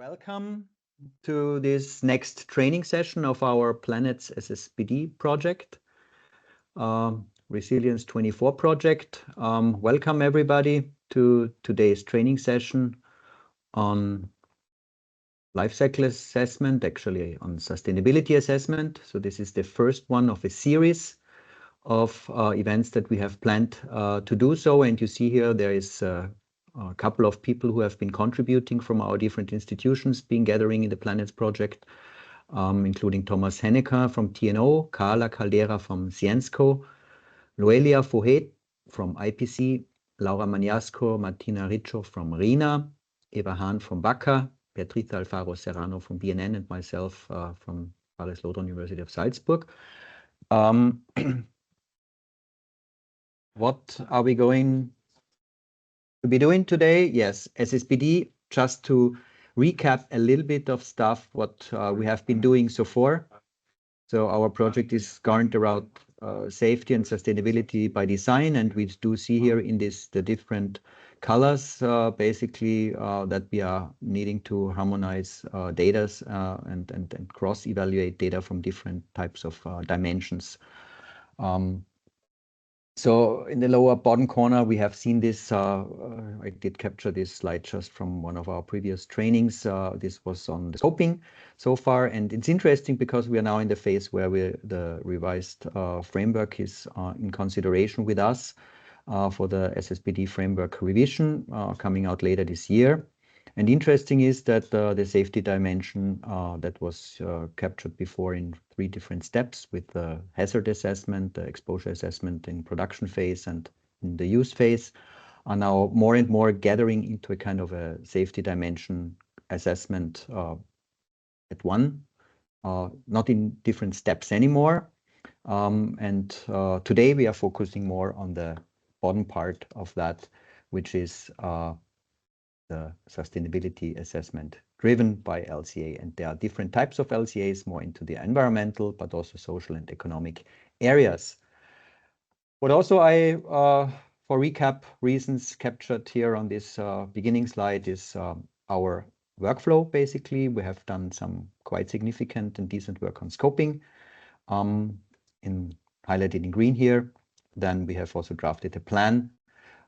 Welcome to this next training session of our Planets SSbD project, Resilience 24 project. Welcome everybody to today's training session on life cycle assessment, actually on sustainability assessment. So this is the first one of a series of events that we have planned to do so. And you see here there is a couple of people who have been contributing from our different institutions being gathering in the Planets project, including Thomas Hennecker from TNO, Carla Caldera from Ciensco, Loelia Fohet from IPC, Laura Maniasco, Martina Richo from RINA, Eva Hahn from BACA, Beatriz Alfaro Serrano from BNN, and myself from Paris Lodron University of Salzburg. What are we going to be doing today? Yes, SSbD, just to recap a little bit of stuff, what we have been doing so far. So our project is garnered around safety and sustainability by design, and we do see here in this the different colors, basically that we are needing to harmonize data and cross-evaluate data from different types of dimensions. So in the lower bottom corner, we have seen this. I did capture this slide just from one of our previous trainings. This was on the scoping so far. And it's interesting because we are now in the phase where the revised framework is in consideration with us for the SSbD framework revision coming out later this year. And interesting is that the safety dimension that was captured before in 3 different steps with the hazard assessment, the exposure assessment in production phase and in the use phase are now more and more gathering into a kind of a safety dimension assessment at one, not in different steps anymore. Today we are focusing more on the bottom part of that, which is the sustainability assessment driven by LCA. And there are different types of LCAs, more into the environmental, but also social and economic areas. What also I, for recap reasons, captured here on this beginning slide is our workflow. Basically, we have done some quite significant and decent work on scoping, highlighted in green here. Then we have also drafted a plan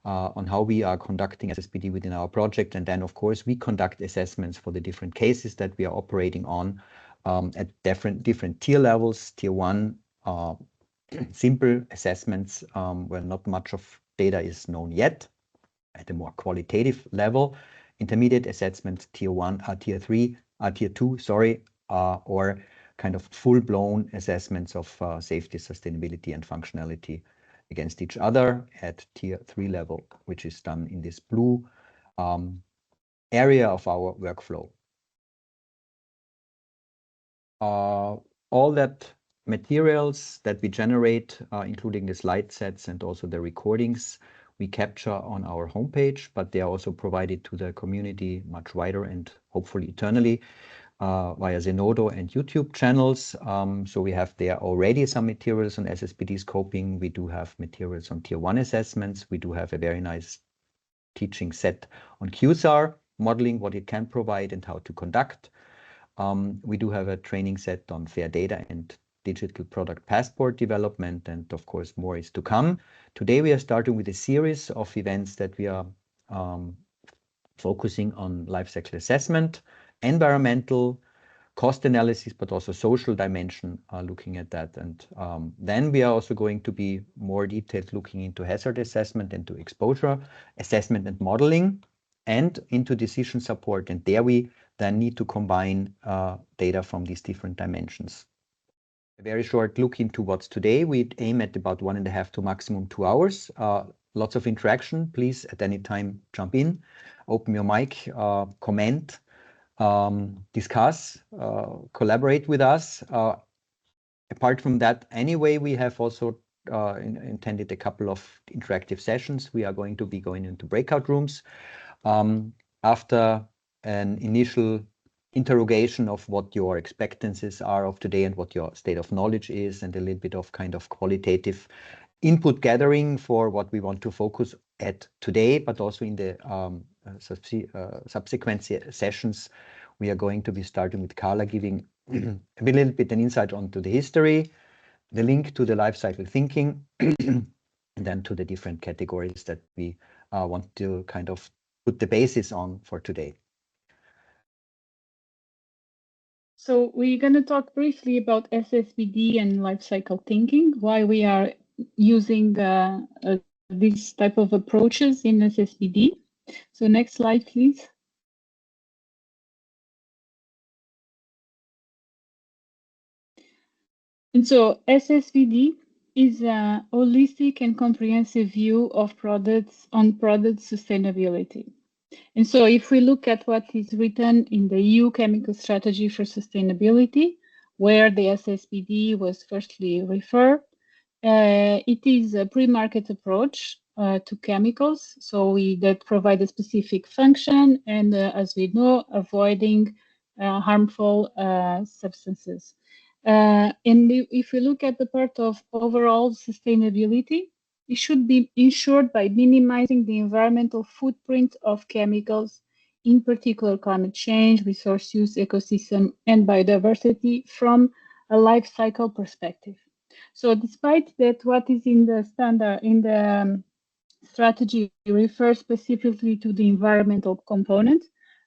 on how we are conducting SSbD within our project. And then, of course, we conduct assessments for the different cases that we are operating on at different tier levels. Tier 1, simple assessments where not much of data is known yet at a more qualitative level. Intermediate assessments, tier 2, sorry, or kind of full-blown assessments of safety, sustainability, and functionality against each other at tier 3 level, which is done in this blue area of our workflow. All that materials that we generate, including the slide sets and also the recordings, we capture on our homepage, but they are also provided to the community much wider and hopefully eternally via Zenodo and YouTube channels. So we have there already some materials on SSbD scoping. We do have materials on tier 1 assessments. We do have a very nice teaching set on QSAR modeling, what it can provide and how to conduct. We do have a training set on fair data and digital product passport development, and of course more is to come. Today we are starting with a series of events that we are focusing on life cycle assessment, environmental, cost analysis, but also social dimension, looking at that. And then we are also going to be more detailed looking into hazard assessment, into exposure assessment and modeling, and into decision support. And there we then need to combine data from these different dimensions. A very short look into what's today. We aim at about 1.5 to maximum 2 hours. Lots of interaction. Please at any time jump in, open your mic, comment, discuss, collaborate with us. Apart from that, anyway, we have also intended a couple of interactive sessions. We are going to be going into breakout rooms after an initial interrogation of what your expectancies are of today and what your state of knowledge is, and a little bit of kind of qualitative input gathering for what we want to focus at today, but also in the subsequent sessions we are going to be starting with Carla giving a little bit an insight onto the history, the link to the life cycle thinking, and then to the different categories that we want to kind of put the basis on for today. So we're going to talk briefly about SSbD and life cycle thinking, why we are using these type of approaches in SSbD. So next slide, please. And so SSbD is a holistic and comprehensive view of products on product sustainability. And so if we look at what is written in the EU Chemical Strategy for Sustainability, where the SSbD was firstly referred, it is a pre-market approach to chemicals, so that provide a specific function and, as we know, avoiding harmful substances. And if we look at the part of overall sustainability, it should be ensured by minimizing the environmental footprint of chemicals, in particular climate change, resource use, ecosystem, and biodiversity from a life cycle perspective. So despite that, what is in the standard, in the strategy refers specifically to the environmental component,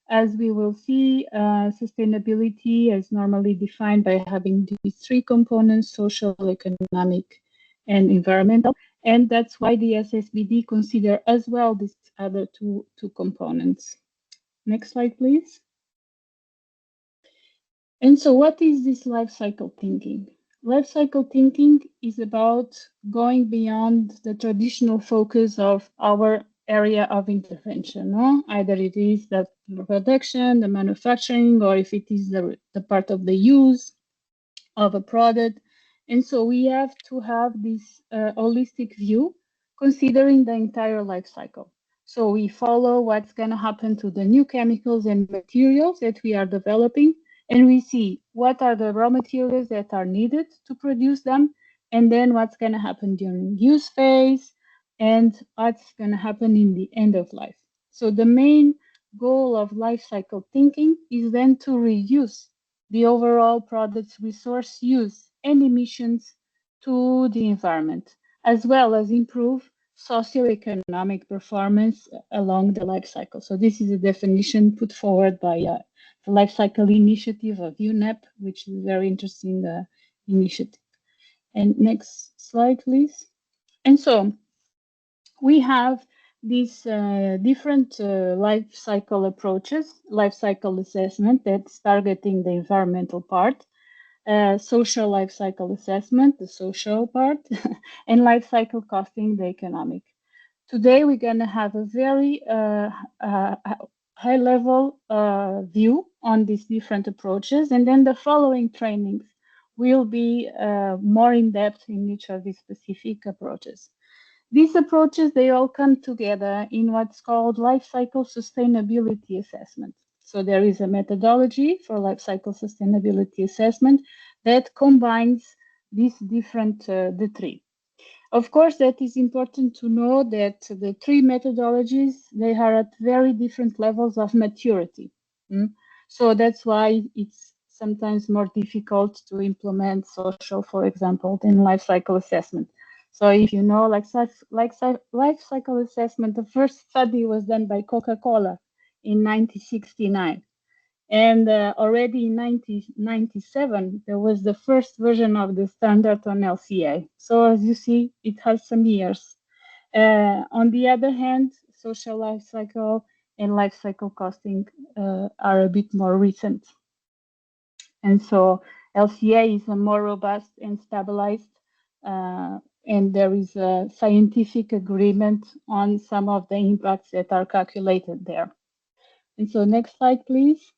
as we will see, sustainability is normally defined by having these three components: social, economic, and environmental. And that's why the SSbD consider as well these other two components. Next slide, please. And so what is this life cycle thinking? Life cycle thinking is about going beyond the traditional focus of our area of intervention. No? Either it is the production, the manufacturing, or if it is the part of the use of a product. And so we have to have this holistic view, considering the entire life cycle. So we follow what's going to happen to the new chemicals and materials that we are developing, and we see what are the raw materials that are needed to produce them, and then what's going to happen during use phase, and what's going to happen in the end of life. So the main goal of life cycle thinking is then to reduce the overall product's resource use and emissions to the environment, as well as improve socioeconomic performance along the life cycle. So this is a definition put forward by the Life Cycle Initiative of UNEP, which is a very interesting initiative. And next slide, please. And so we have these different life cycle approaches, life cycle assessment that's targeting the environmental part, social life cycle assessment, the social part, and life cycle costing, the economic. Today, we're going to have a very high-level view on these different approaches, and then the following trainings will be more in-depth in each of these specific approaches. These approaches, they all come together in what's called life cycle sustainability assessment. So there is a methodology for life cycle sustainability assessment that combines these different, the three. Of course, that is important to know that the three methodologies, they are at very different levels of maturity. So that's why it's sometimes more difficult to implement social, for example, than life cycle assessment. So if you know, life cycle assessment, the first study was done by Coca-Cola in 1969. And already in 1997, there was the first version of the standard on LCA. So as you see, it has some years. On the other hand, social life cycle and life cycle costing are a bit more recent. And so LCA is a more robust and stabilized, and there is a scientific agreement on some of the impacts that are calculated there. And so next slide, please.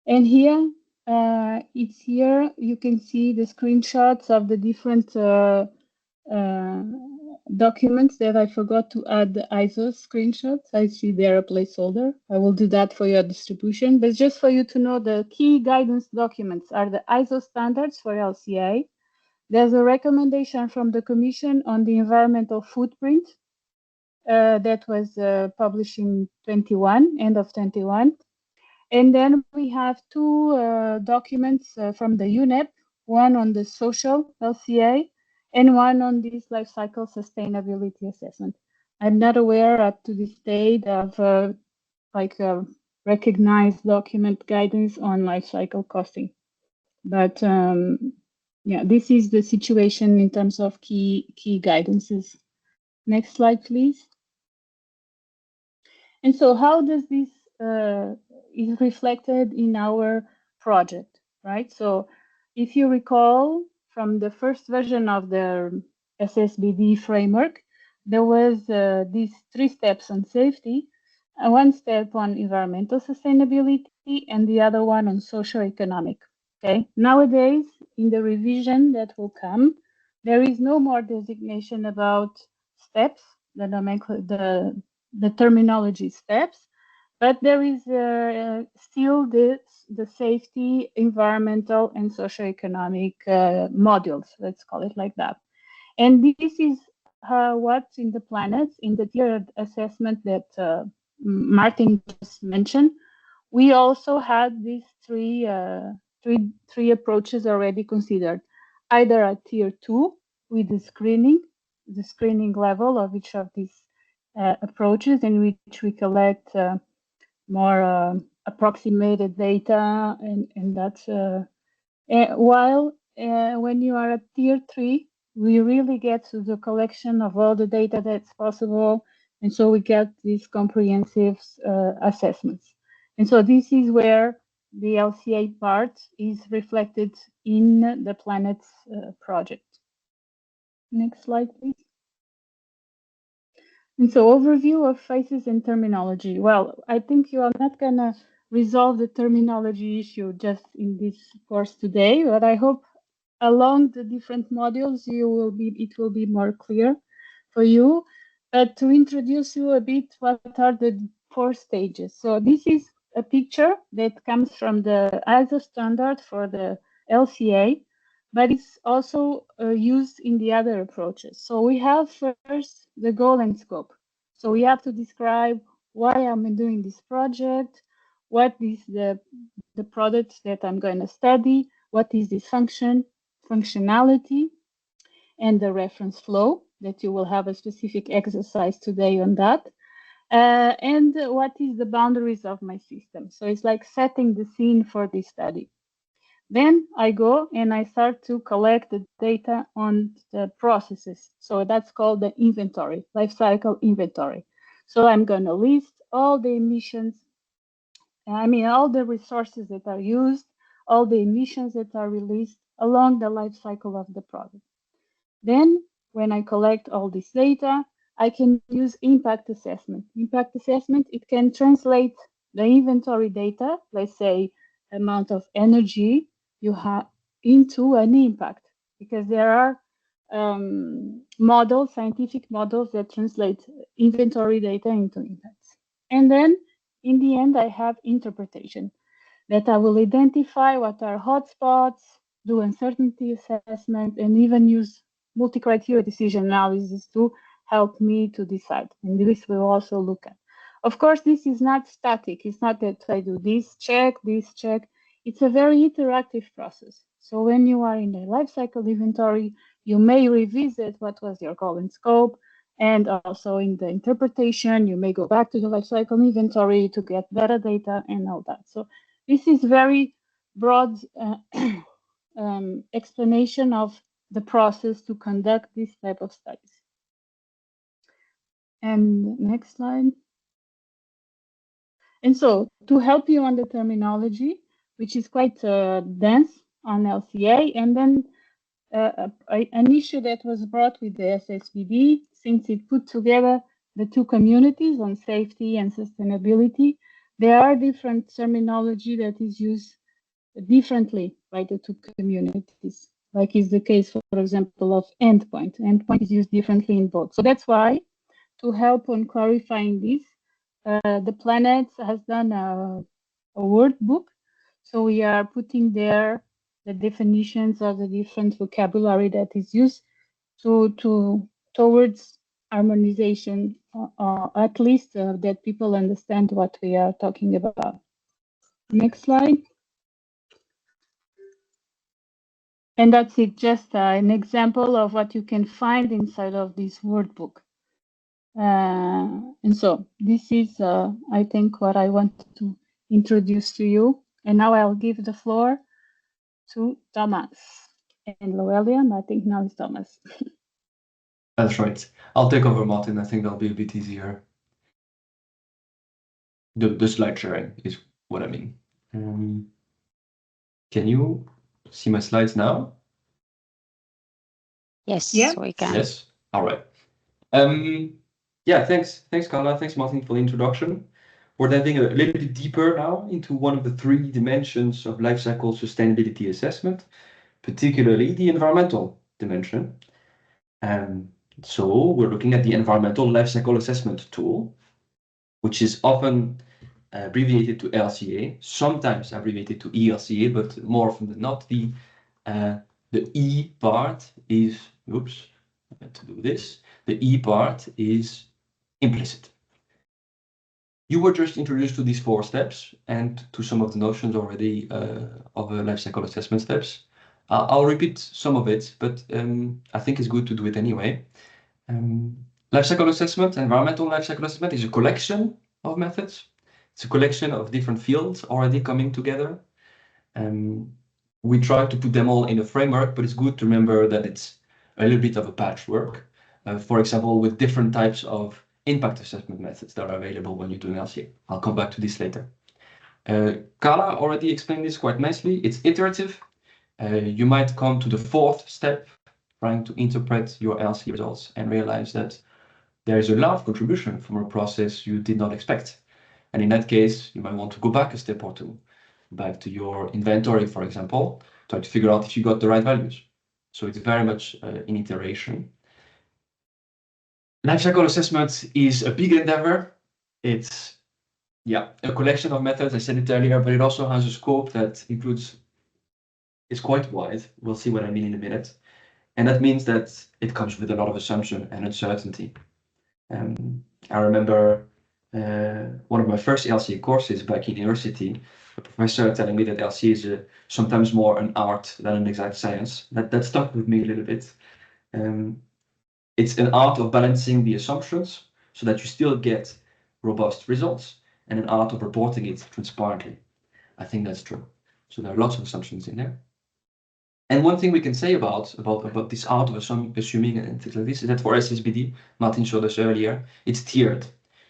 And here, it's here, you can see the screenshots of the different documents that I forgot to add the ISO screenshots. I see there a placeholder. I will do that for your distribution, but just for you to know, the key guidance documents are the ISO standards for LCA. There's a recommendation from the Commission on the environmental footprint that was published in 21, end of 21. And then we have two documents from the UNEP, one on the social LCA and one on this life cycle sustainability assessment. I'm not aware up to this date of like a recognized document guidance on life cycle costing. But yeah, this is the situation in terms of key guidances. Next slide, please. And so how does this is reflected in our project, right? So if you recall from the first version of the SSbD framework, there was these 3 steps on safety, one step on environmental sustainability, and the other one on socio-economic. Okay. Nowadays, in the revision that will come, there is no more designation about steps, the terminology steps, but there is still the safety, environmental, and socioeconomic modules. Let's call it like that. And this is what's in the planets in the tiered assessment that Martin just mentioned. We also had these three approaches already considered, either at tier 2 with the screening level of each of these approaches in which we collect more approximated data, and that's while when you are at tier 3, we really get to the collection of all the data that's possible, and so we get these comprehensive assessments. And so this is where the LCA part is reflected in the Planets project. Next slide, please. And so overview of phases and terminology. Well, I think you are not going to resolve the terminology issue just in this course today, but I hope along the different modules it will be more clear for you. But to introduce you a bit, what are the 4 stages? So this is a picture that comes from the ISO standard for the LCA, but it's also used in the other approaches. So we have first the goal and scope. So we have to describe why I'm doing this project, what is the product that I'm going to study, what is this functionality, and the reference flow, that you will have a specific exercise today on that. And what is the boundaries of my system? So it's like setting the scene for this study. Then I go and I start to collect the data on the processes. So that's called the inventory, life cycle inventory. So I'm going to list all the emissions, all the resources that are used, all the emissions that are released along the life cycle of the product. Then, when I collect all this data, I can use impact assessment. Impact assessment, it can translate the inventory data, let's say amount of energy you have, into an impact, because there are scientific models that translate inventory data into impacts. And then in the end, I have interpretation, that I will identify what are hotspots, do uncertainty assessment, and even use multi-criteria decision analysis to help me to decide. And this we'll also look at. Of course, this is not static. It's not that I do this check, this check. It's a very interactive process. So when you are in the lifecycle inventory, you may revisit what was your goal and scope. And also in the interpretation, you may go back to the lifecycle inventory to get better data and all that. So this is very broad explanation of the process to conduct this type of studies. And next slide. And so to help you on the terminology, which is quite dense on LCA, and then an issue that was brought with the SSbD, since it put together the two communities on safety and sustainability, there are different terminology that is used differently by the two communities, like is the case, for example, of endpoint. Endpoint is used differently in both. So that's why, to help on clarifying this, the Planet has done a word book. So we are putting there the definitions of the different vocabulary that is used towards harmonization, at least that people understand what we are talking about. Next slide. And that's it, just an example of what you can find inside of this workbook. And so this is, I think, what I wanted to introduce to you. And now I'll give the floor to Thomas and Loelia. I think now it's Thomas. That's right. I'll take over, Martin. I think that'll be a bit easier. The slide sharing is what I mean. Can you see my slides now? Yes, Yeah. we can. Yes. All right. Yeah, thanks, Carla. Thanks, Martin, for the introduction. We're diving a little bit deeper now into one of the 3 dimensions of lifecycle sustainability assessment, particularly the environmental dimension. So we're looking at the environmental lifecycle assessment tool, which is often abbreviated to LCA, sometimes abbreviated to ELCA, but more often than not, the E part is, oops, I had to do this. The E part is implicit. You were just introduced to these 4 steps and to some of the notions already of lifecycle assessment steps. I'll repeat some of it, but I think it's good to do it anyway. Lifecycle assessment, environmental lifecycle assessment, is a collection of methods. It's a collection of different fields already coming together. We try to put them all in a framework, but it's good to remember that it's a little bit of a patchwork. For example, with different types of impact assessment methods that are available when you do an LCA. I'll come back to this later. Carla already explained this quite nicely. It's iterative. You might come to the 4th step, trying to interpret your LCA results and realize that there is a large contribution from a process you did not expect. And in that case, you might want to go back a step or 2, back to your inventory, for example, try to figure out if you got the right values. So it's very much an iteration. Lifecycle assessment is a big endeavor. It's a collection of methods. I said it earlier, but it also has a scope that includes, it's quite wide. We'll see what I mean in a minute. And that means that it comes with a lot of assumption and uncertainty. I remember one of my first LCA courses back in university, a professor telling me that LCA is sometimes more an art than an exact science. That stuck with me a little bit. It's an art of balancing the assumptions so that you still get robust results, and an art of reporting it transparently. I think that's true. So there are lots of assumptions in there. And one thing we can say about this art of assuming and things like this is that for SSbD, Martin showed us earlier, it's tiered.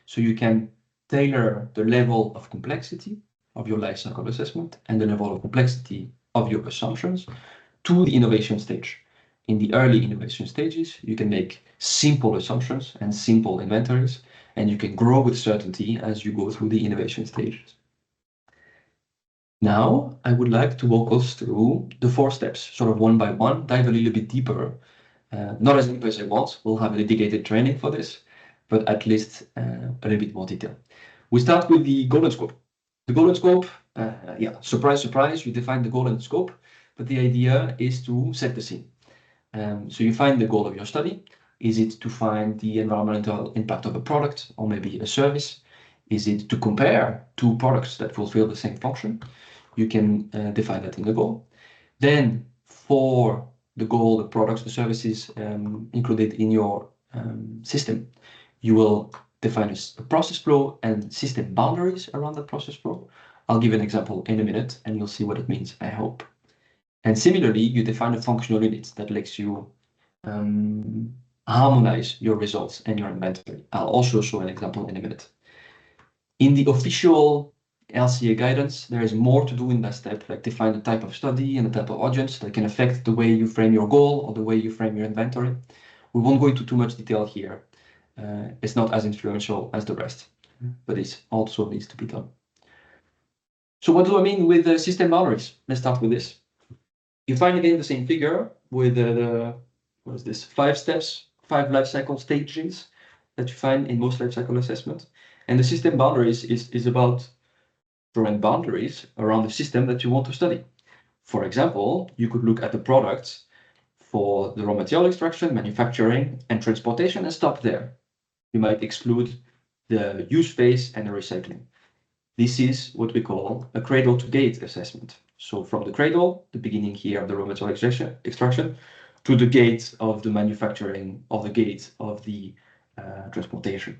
So you can tailor the level of complexity of your life cycle assessment and the level of complexity of your assumptions to the innovation stage. In the early innovation stages, you can make simple assumptions and simple inventories, and you can grow with certainty as you go through the innovation stages. Now, I would like to walk us through the 4 steps, sort of one by one, dive a little bit deeper. Not as deep as I want, we'll have a dedicated training for this, but at least a little bit more detail. We start with the goal and scope. The goal and scope, surprise, surprise, you define the goal and scope, but the idea is to set the scene. So you find the goal of your study. Is it to find the environmental impact of a product or maybe a service? Is it to compare 2 products that fulfill the same function? You can define that in the goal. Then for the goal, the products, the services included in your system, you will define a process flow and system boundaries around that process flow. I'll give an example in a minute and you'll see what it means, I hope. And similarly, you define a functional unit that lets you harmonize your results and your inventory. I'll also show an example in a minute. In the official LCA guidance, there is more to do in that step, like define the type of study and the type of audience that can affect the way you frame your goal or the way you frame your inventory. We won't go into too much detail here. It's not as influential as the rest, but it also needs to be done. So what do I mean with system boundaries? Let's start with this. You find again the same figure with what is this? 5 steps, 5 life cycle stages that you find in most life cycle assessment. And the system boundaries is about drawing boundaries around the system that you want to study. For example, you could look at the products for the raw material extraction, manufacturing, and transportation and stop there. You might exclude the use phase and the recycling. This is what we call a cradle-to-gate assessment. So from the cradle, the beginning here of the raw material extraction, to the gate of the manufacturing, or the gate of the transportation.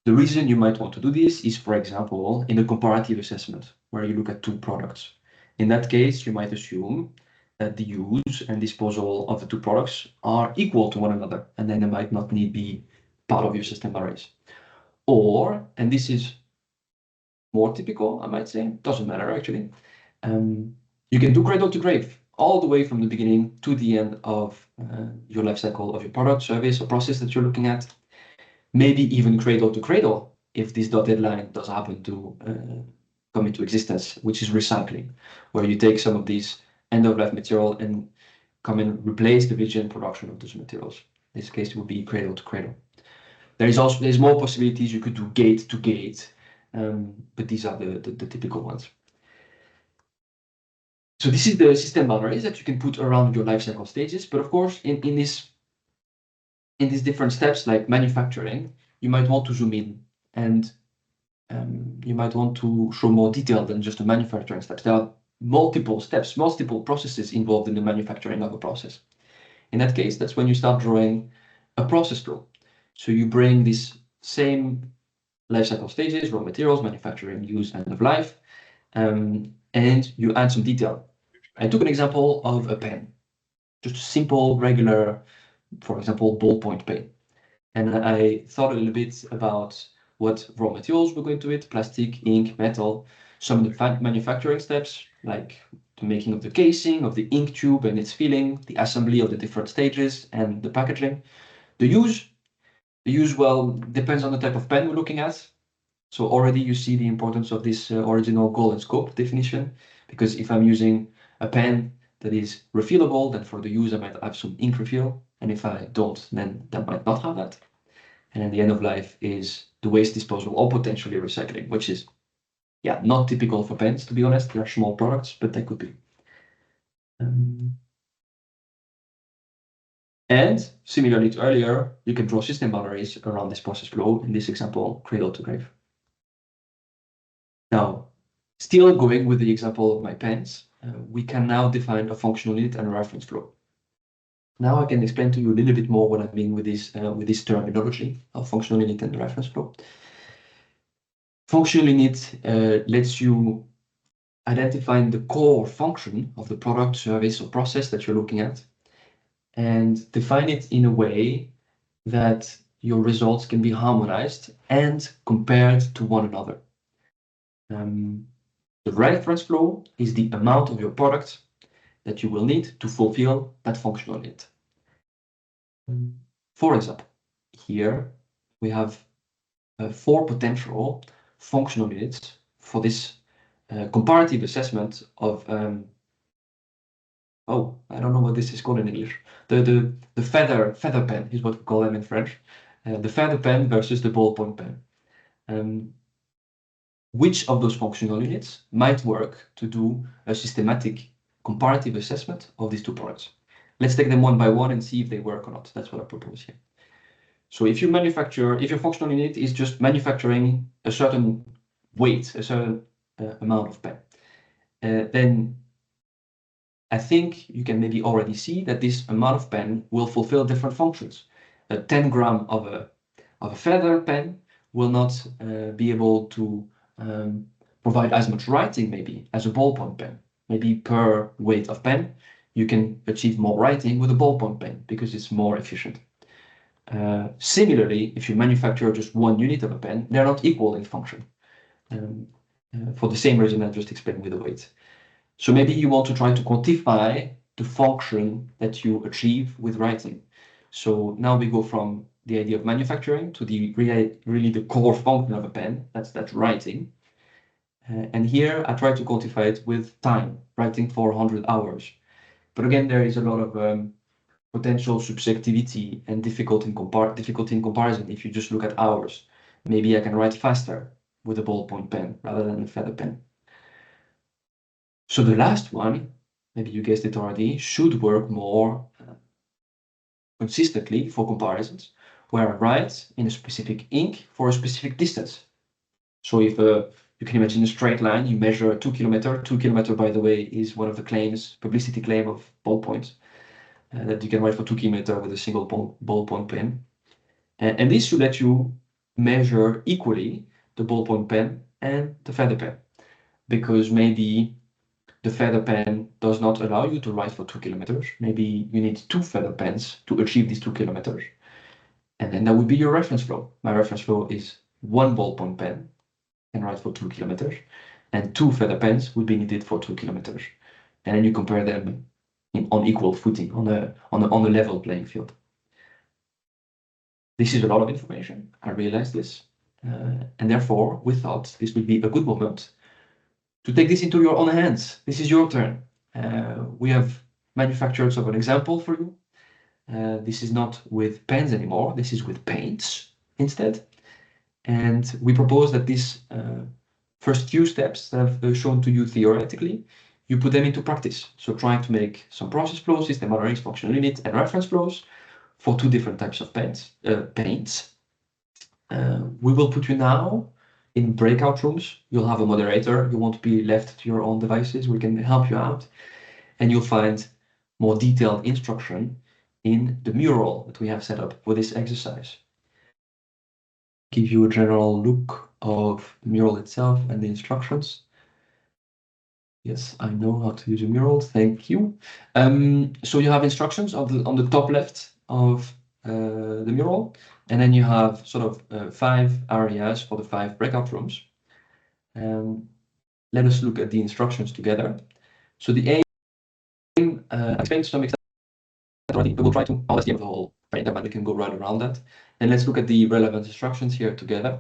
The reason you might want to do this is, for example, in a comparative assessment, where you look at two products. In that case, you might assume that the use and disposal of the two products are equal to one another, and then they might not need be part of your system boundaries. Or, and this is more typical, I might say, doesn't matter actually, you can do cradle to grave, all the way from the beginning to the end of your life cycle of your product, service, or process that you're looking at. Maybe even cradle to cradle, if this dotted line does happen to come into existence, which is recycling, where you take some of these end-of-life material and come and replace the virgin production of those materials. In this case, it would be cradle to cradle. There's more possibilities. You could do gate to gate, but these are the typical ones. So this is the system boundaries that you can put around your life cycle stages. But of course, in these different steps, like manufacturing, you might want to zoom in, and you might want to show more detail than just the manufacturing steps. There are multiple steps, multiple processes involved in the manufacturing of a process. In that case, that's when you start drawing a process flow. So you bring this same life cycle stages, raw materials, manufacturing, use, end of life, and you add some detail. I took an example of a pen, just a simple, regular, for example, ballpoint pen. And I thought a little bit about what raw materials were going to it, plastic, ink, metal, some of the manufacturing steps, like the making of the casing, of the ink tube and its filling, the assembly of the different stages, and the packaging. The use, well, depends on the type of pen we're looking at. So already you see the importance of this original goal and scope definition, because if I'm using a pen that is refillable, then for the use I might have some ink refill, and if I don't, then that might not have that. And then the end of life is the waste disposal or potentially recycling, which is, yeah, not typical for pens, to be honest. They're small products, but they could be. And similarly to earlier, you can draw system boundaries around this process flow, in this example, cradle to grave. Now, still going with the example of my pens, we can now define a functional unit and a reference flow. Now I can explain to you a little bit more what I mean with this terminology of functional unit and reference flow. Functional unit lets you identify the core function of the product, service, or process that you're looking at, and define it in a way that your results can be harmonized and compared to one another. The reference flow is the amount of your product that you will need to fulfill that functional unit. For example, here we have 4 potential functional units for this comparative assessment of oh, I don't know what this is called in English. The feather pen is what we call them in French. The feather pen versus the ballpoint pen. Which of those functional units might work to do a systematic comparative assessment of these two products? Let's take them one by one and see if they work or not. That's what I propose here. So if your functional unit is just manufacturing a certain weight, a certain amount of pen, then I think you can maybe already see that this amount of pen will fulfill different functions. 10 grams of a feather pen will not be able to provide as much writing maybe as a ballpoint pen. Maybe per weight of pen, you can achieve more writing with a ballpoint pen because it's more efficient. Similarly, if you manufacture just one unit of a pen, they're not equal in function for the same reason I just explained with the weight. So maybe you want to try to quantify the function that you achieve with writing. So now we go from the idea of manufacturing to the really the core function of a pen, that's writing. And here I try to quantify it with time, writing for 100 hours. But again, there is a lot of potential subjectivity and difficulty in comparison if you just look at hours. Maybe I can write faster with a ballpoint pen rather than a feather pen. So the last one, maybe you guessed it already, should work more consistently for comparisons, where I write in a specific ink for a specific distance. So if You can imagine a straight line. You measure 2 kilometers. 2 kilometers, by the way, is one of the claims, publicity claim of ballpoints, that you can write for 2 kilometers with a single ballpoint pen. And this should let you measure equally the ballpoint pen and the feather pen, because maybe the feather pen does not allow you to write for 2 kilometers. Maybe you need 2 feather pens to achieve these 2 kilometers. And then that would be your reference flow. My reference flow is 1 ballpoint pen can write for 2 kilometers, and 2 feather pens would be needed for 2 kilometers. And then you compare them on equal footing, on a level playing field. This is a lot of information. I realize this. And therefore, we thought this would be a good moment to take this into your own hands. This is your turn. We have manufactured sort of an example for you. This is not with pens anymore. This is with paints instead. And we propose that these first few steps that I've shown to you theoretically, you put them into practice. So trying to make some process flows, system orderings, functional units, and reference flows for 2 different types of paints. We will put you now in breakout rooms. You'll have a moderator. You won't be left to your own devices. We can help you out. And you'll find more detailed instruction in the mural that we have set up for this exercise. Give you a general look of the mural itself and the instructions. Yes, I know how to use a mural. Thank you. So you have instructions on the top left of the mural, and then you have sort of 5 areas for the 5 breakout rooms. Let us look at the instructions together. So the aim, I explained to some extent already, but we'll try to, that's the end of the whole frame, we can go right around that. And let's look at the relevant instructions here together.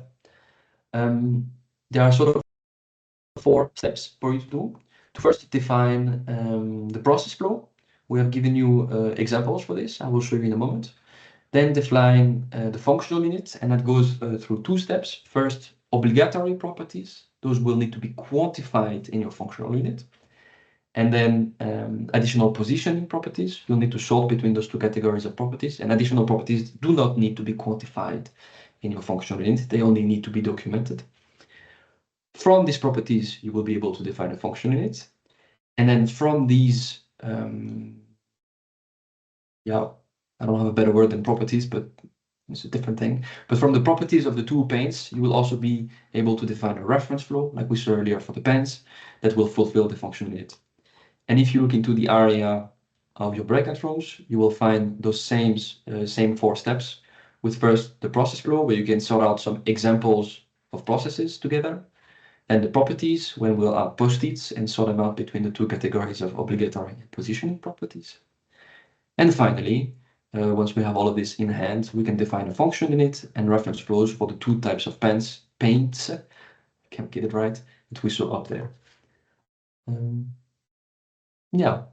There are sort of 4 steps for you to do. To first define the process flow. We have given you examples for this. I will show you in a moment. Then define the functional unit, and that goes through 2 steps. First, obligatory properties. Those will need to be quantified in your functional unit. And then additional positioning properties. You'll need to sort between those 2 categories of properties. And additional properties do not need to be quantified in your functional unit. They only need to be documented. From these properties, you will be able to define a function unit. And then from these, yeah, I don't have a better word than properties, but it's a different thing. But from the properties of the 2 paints, you will also be able to define a reference flow, like we saw earlier for the pens, that will fulfill the function unit. And if you look into the area of your breakout rooms, you will find those same 4 steps, with first the process flow, where you can sort out some examples of processes together, and the properties, when we'll add post-its and sort them out between the 2 categories of obligatory and positioning properties. And finally, once we have all of this in hand, we can define a function unit and reference flows for the 2 types of paints, I can't get it right, that we saw up there. Yeah,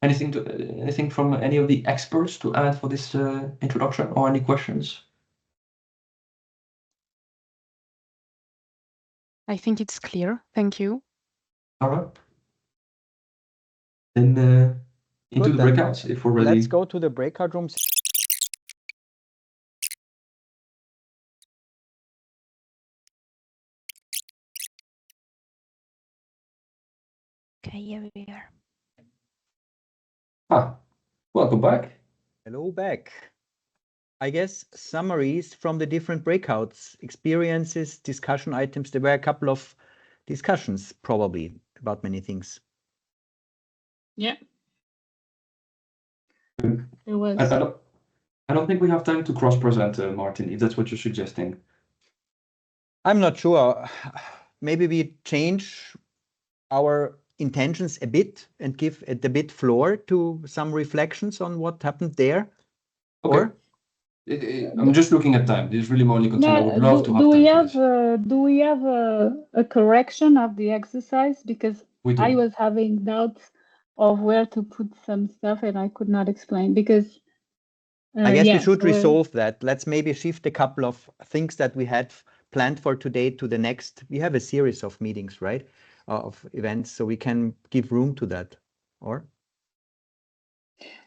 anything from any of the experts to add for this introduction, or any questions? I think it's clear. Thank you. All right. Then into Good, the breakouts, if we're ready. Let's go to the breakout rooms. Okay, yeah, we are. Welcome back. Hello back. I guess summaries from the different breakouts, experiences, discussion items. There were a couple of discussions probably about many things. Yeah. It was. I don't think we have time to cross-present, Martin, if that's what you're suggesting. I'm not sure. Maybe we change our intentions a bit and give it a bit floor to some reflections on what happened there. Okay. Or? I'm just looking at time. This is really my only concern. I would love to have time. Do we have a correction of the exercise? Because I was having doubts of where to put some stuff and I could not explain because I guess we should resolve that. Let's maybe shift a couple of things that we had planned for today to the next. We have a series of meetings, right? Of events, so we can give room to that. Or?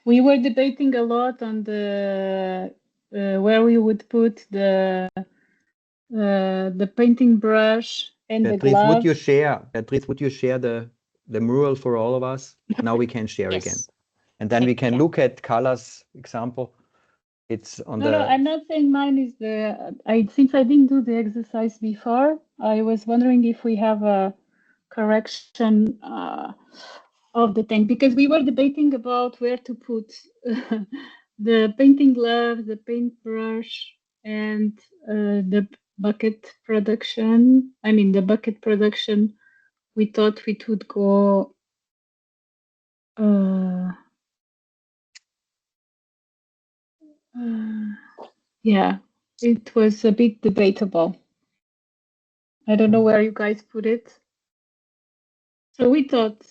We were debating a lot on the where we would put the painting brush And the Beatrice, would you gloves. share? Beatrice, would you share the mural for all of us? Now we can share again, Yes. and then we can Yeah. look at colors example. It's on No, I'm not saying mine is the. Since I didn't do the exercise before, I was wondering if we have a correction of the tank, because we were debating about where to put the painting glove, the paintbrush, and the bucket production. I mean, the bucket production. We thought we would go. Yeah, it was a bit debatable. I don't know where you guys put it. So we thought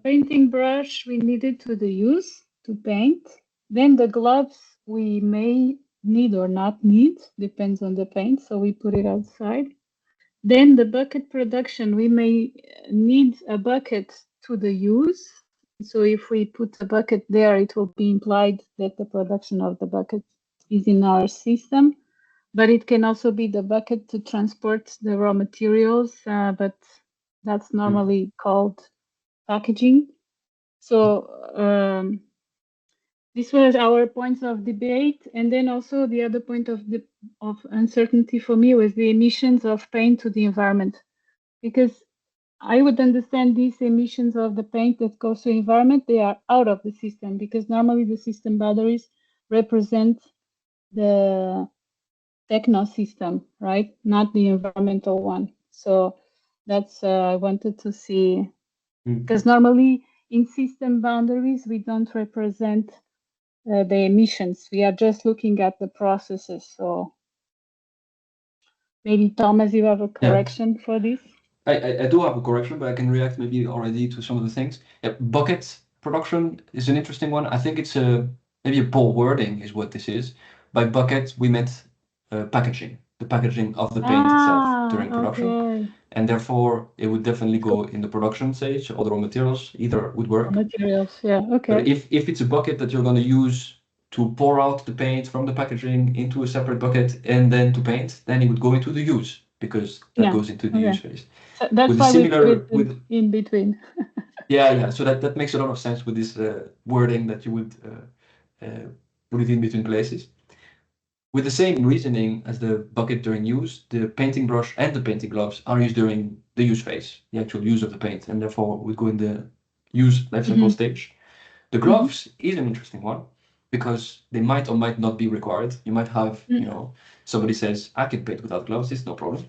painting brush we needed to the use to paint. Then the gloves we may need or not need, depends on the paint. So we put it outside. Then the bucket production, we may need a bucket to the use. So if we put a bucket there, it will be implied that the production of the bucket is in our system. But it can also be the bucket to transport the raw materials, but that's normally called packaging. So this was our points of debate, and then also the other point of uncertainty for me was the emissions of paint to the environment, because I would understand these emissions of the paint that goes to environment, they are out of the system, because normally the system boundaries represent the techno system, right? Not the environmental one. So that's I wanted to see, because normally in system boundaries we don't represent the emissions. We are just looking at the processes. So maybe Thomas, you have a correction for this? I do have a correction, but I can react maybe already to some of the things. Yeah, bucket production is an interesting one. I think it's maybe a poor wording is what this is. By bucket, we meant packaging, the packaging of the paint itself during production. Okay. And therefore, it would definitely go in the production stage. All the raw materials either would work. Materials, yeah, okay. But if it's a bucket that you're going to use to pour out the paint from the packaging into a separate bucket and then to paint, then it would go into the use, because that goes into the use phase. So that's with why similar, we put it in between. yeah. So that makes a lot of sense with this wording that you would put it in between places. With the same reasoning as the bucket during use, the painting brush and the painting gloves are used during the use phase, the actual use of the paint, and therefore would go in the use lifecycle stage. The gloves is an interesting one, because they might or might not be required. You might have, somebody says, I can paint without gloves, it's no problem.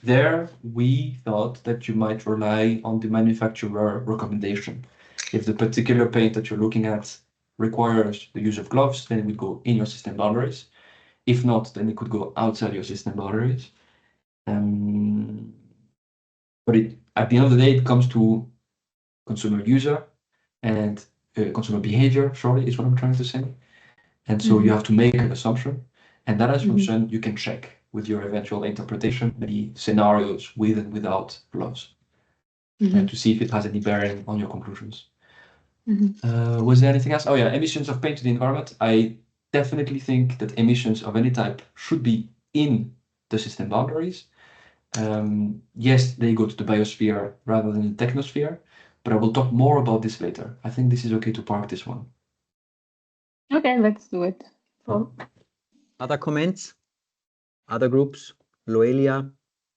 There, we thought that you might rely on the manufacturer recommendation. If the particular paint that you're looking at requires the use of gloves, then it would go in your system boundaries. If not, then it could go outside your system boundaries. But at the end of the day, it comes to consumer user and consumer behavior, sorry, is what I'm trying to say. And so you have to make an assumption, and that assumption you can check with your eventual interpretation, the scenarios with and without gloves, to see if it has any bearing on your conclusions. Was there anything else? Oh yeah, emissions of paint to the environment. I definitely think that emissions of any type should be in the system boundaries. Yes, they go to the biosphere rather than the technosphere, but I will talk more about this later. I think this is okay to park this one. Okay, let's do it. Other comments? Other groups? Loelia,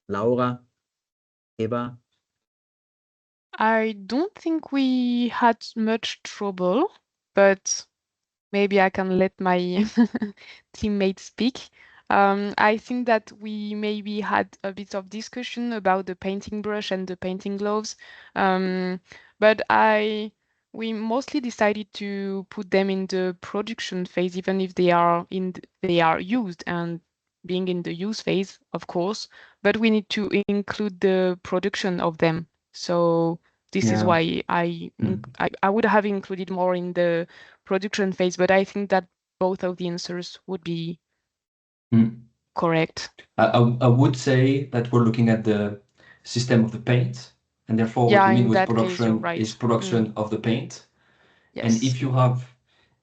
Laura, Eva? I don't think we had much trouble, but maybe I can let my teammates speak. I think that we maybe had a bit of discussion about the painting brush and the painting gloves, but we mostly decided to put them in the production phase, even if they are used and being in the use phase, of course. But we need to include the production of them. So this is why I would have included more in the production phase, but I think that both of the answers would be correct. I would say that we're looking at the system of the paint, and therefore what you mean with production is production of the paint. Yes. And if you have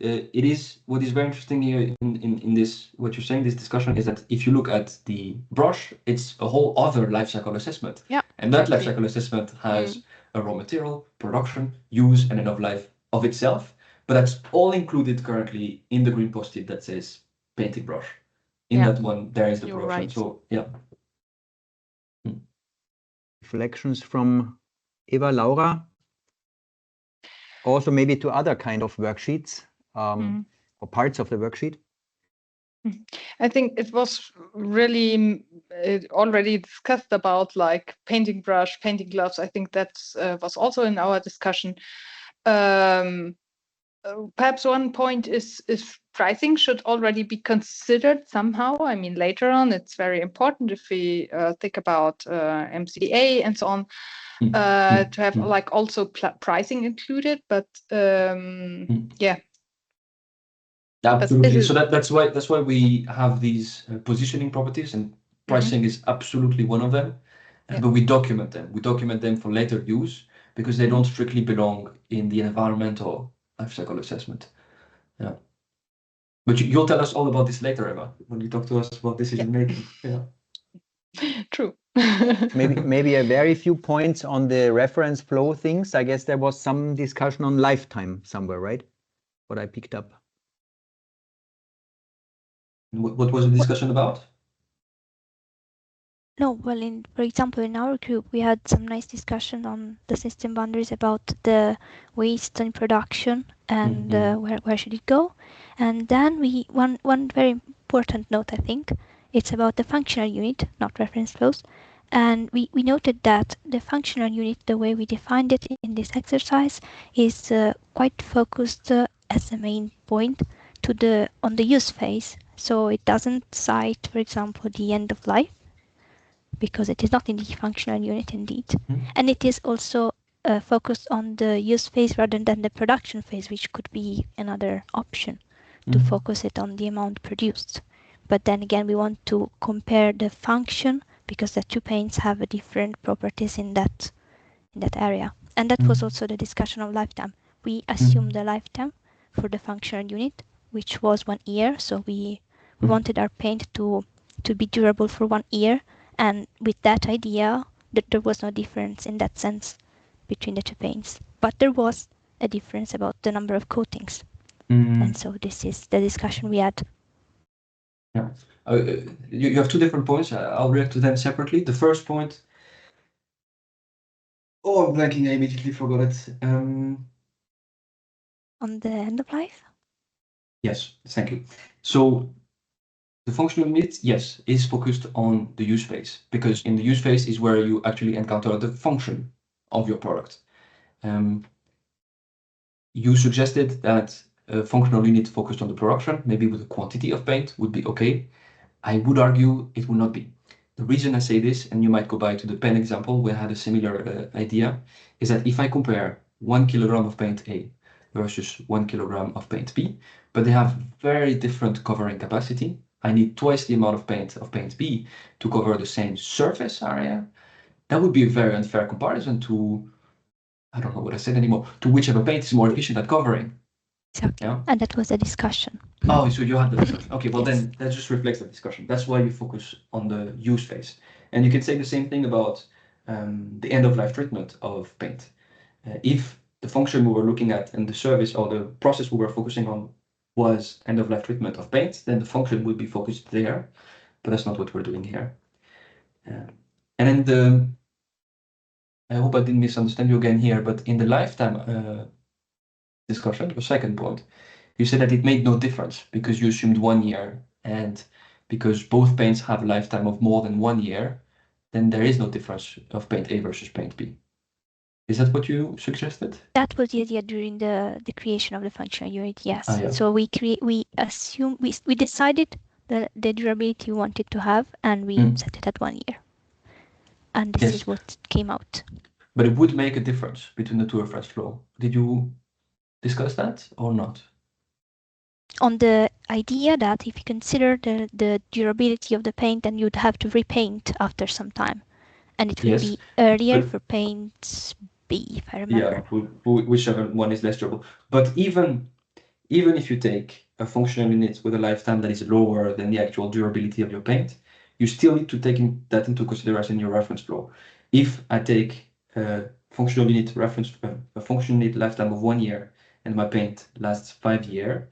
it is what is very interesting here in this what you're saying, this discussion, is that if you look at the brush, it's a whole other life cycle assessment. Yeah, And that life exactly. cycle assessment has a raw material, production, use, and end of life of itself. But that's all included currently in the green post-it that says painting brush. In Yeah, that one, there is the you're production. right. So yeah. Reflections from Eva, Laura, also maybe to other kind of worksheets or parts of the worksheet. I think it was really already discussed about like painting brush, painting gloves. I think that was also in our discussion. Perhaps one point is pricing should already be considered somehow. I mean, later on, it's very important if we think about MCDA and so on, to have like also pricing included. But yeah. Absolutely. So that's why we have these positioning properties, and pricing is absolutely one of them. But we document them. We document them for later use because they don't strictly belong in the environmental life cycle assessment. Yeah. But you'll tell us all about this later, Eva, when you talk to us about decision making. Yeah. True. maybe a very few points on the reference flow things. I guess there was some discussion on lifetime somewhere, right? What I picked up. What was the discussion about? No, well, for example, in our group, we had some nice discussion on the system boundaries about the waste in production and where should it go. And then one very important note, I think, it's about the functional unit, not reference flows. And we noted that the functional unit, the way we defined it in this exercise, is quite focused as the main point on the use phase. So it doesn't cite, for example, the end of life, because it is not in the functional unit indeed. And it is also focused on the use phase rather than the production phase, which could be another option to focus it on the amount produced. But then again, we want to compare the function because the two paints have a different properties in that area. And that was also the discussion of lifetime. We assumed the lifetime for the functional unit, which was 1 year. So we wanted our paint to be durable for 1 year. And with that idea, there was no difference in that sense between the two paints. But there was a difference about the number of coatings. And so this is the discussion we had. Yeah. You have two different points. I'll react to them separately. The first point... Oh, I'm blanking. I immediately forgot it. On the end of life? Yes, thank you. So the functional unit, yes, is focused on the use phase, because in the use phase is where you actually encounter the function of your product. You suggested that a functional unit focused on the production, maybe with a quantity of paint, would be okay. I would argue it would not be. The reason I say this, and you might go back to the pen example where I had a similar idea, is that if I compare 1 kilogram of paint A versus 1 kilogram of paint B, but they have very different covering capacity, I need twice the amount of paint B to cover the same surface area. That would be a very unfair comparison to, I don't know what I said anymore, to whichever paint is more efficient at covering. Exactly. Yeah? And that was a discussion. Oh, so you had the discussion. Okay, well Yes. then that just reflects the discussion. That's why you focus on the use phase. And you can say the same thing about the end of life treatment of paint. If the function we were looking at and the service or the process we were focusing on was end of life treatment of paint, then the function would be focused there. But that's not what we're doing here. And then I hope I didn't misunderstand you again here, but in the lifetime discussion, your second point, you said that it made no difference because you assumed 1 year, and because both paints have a lifetime of more than 1 year, then there is no difference of paint A versus paint B. Is that what you suggested? That was the idea during the creation of the functional unit, yes. Yeah. So we decided the durability we wanted to have, and we set it at 1 year. And this is what came out. But it would make a difference between the two reference flow. Did you discuss that or not? On the idea that if you consider the durability of the paint, then you'd have to repaint after some time. And it would be earlier for paint B, if I remember. Yeah, whichever one is less durable. But even even if you take a functional unit with a lifetime that is lower than the actual durability of your paint, you still need to take that into consideration in your reference flow. If I take a functional unit a functional unit lifetime of 1 year and my paint lasts 5 years,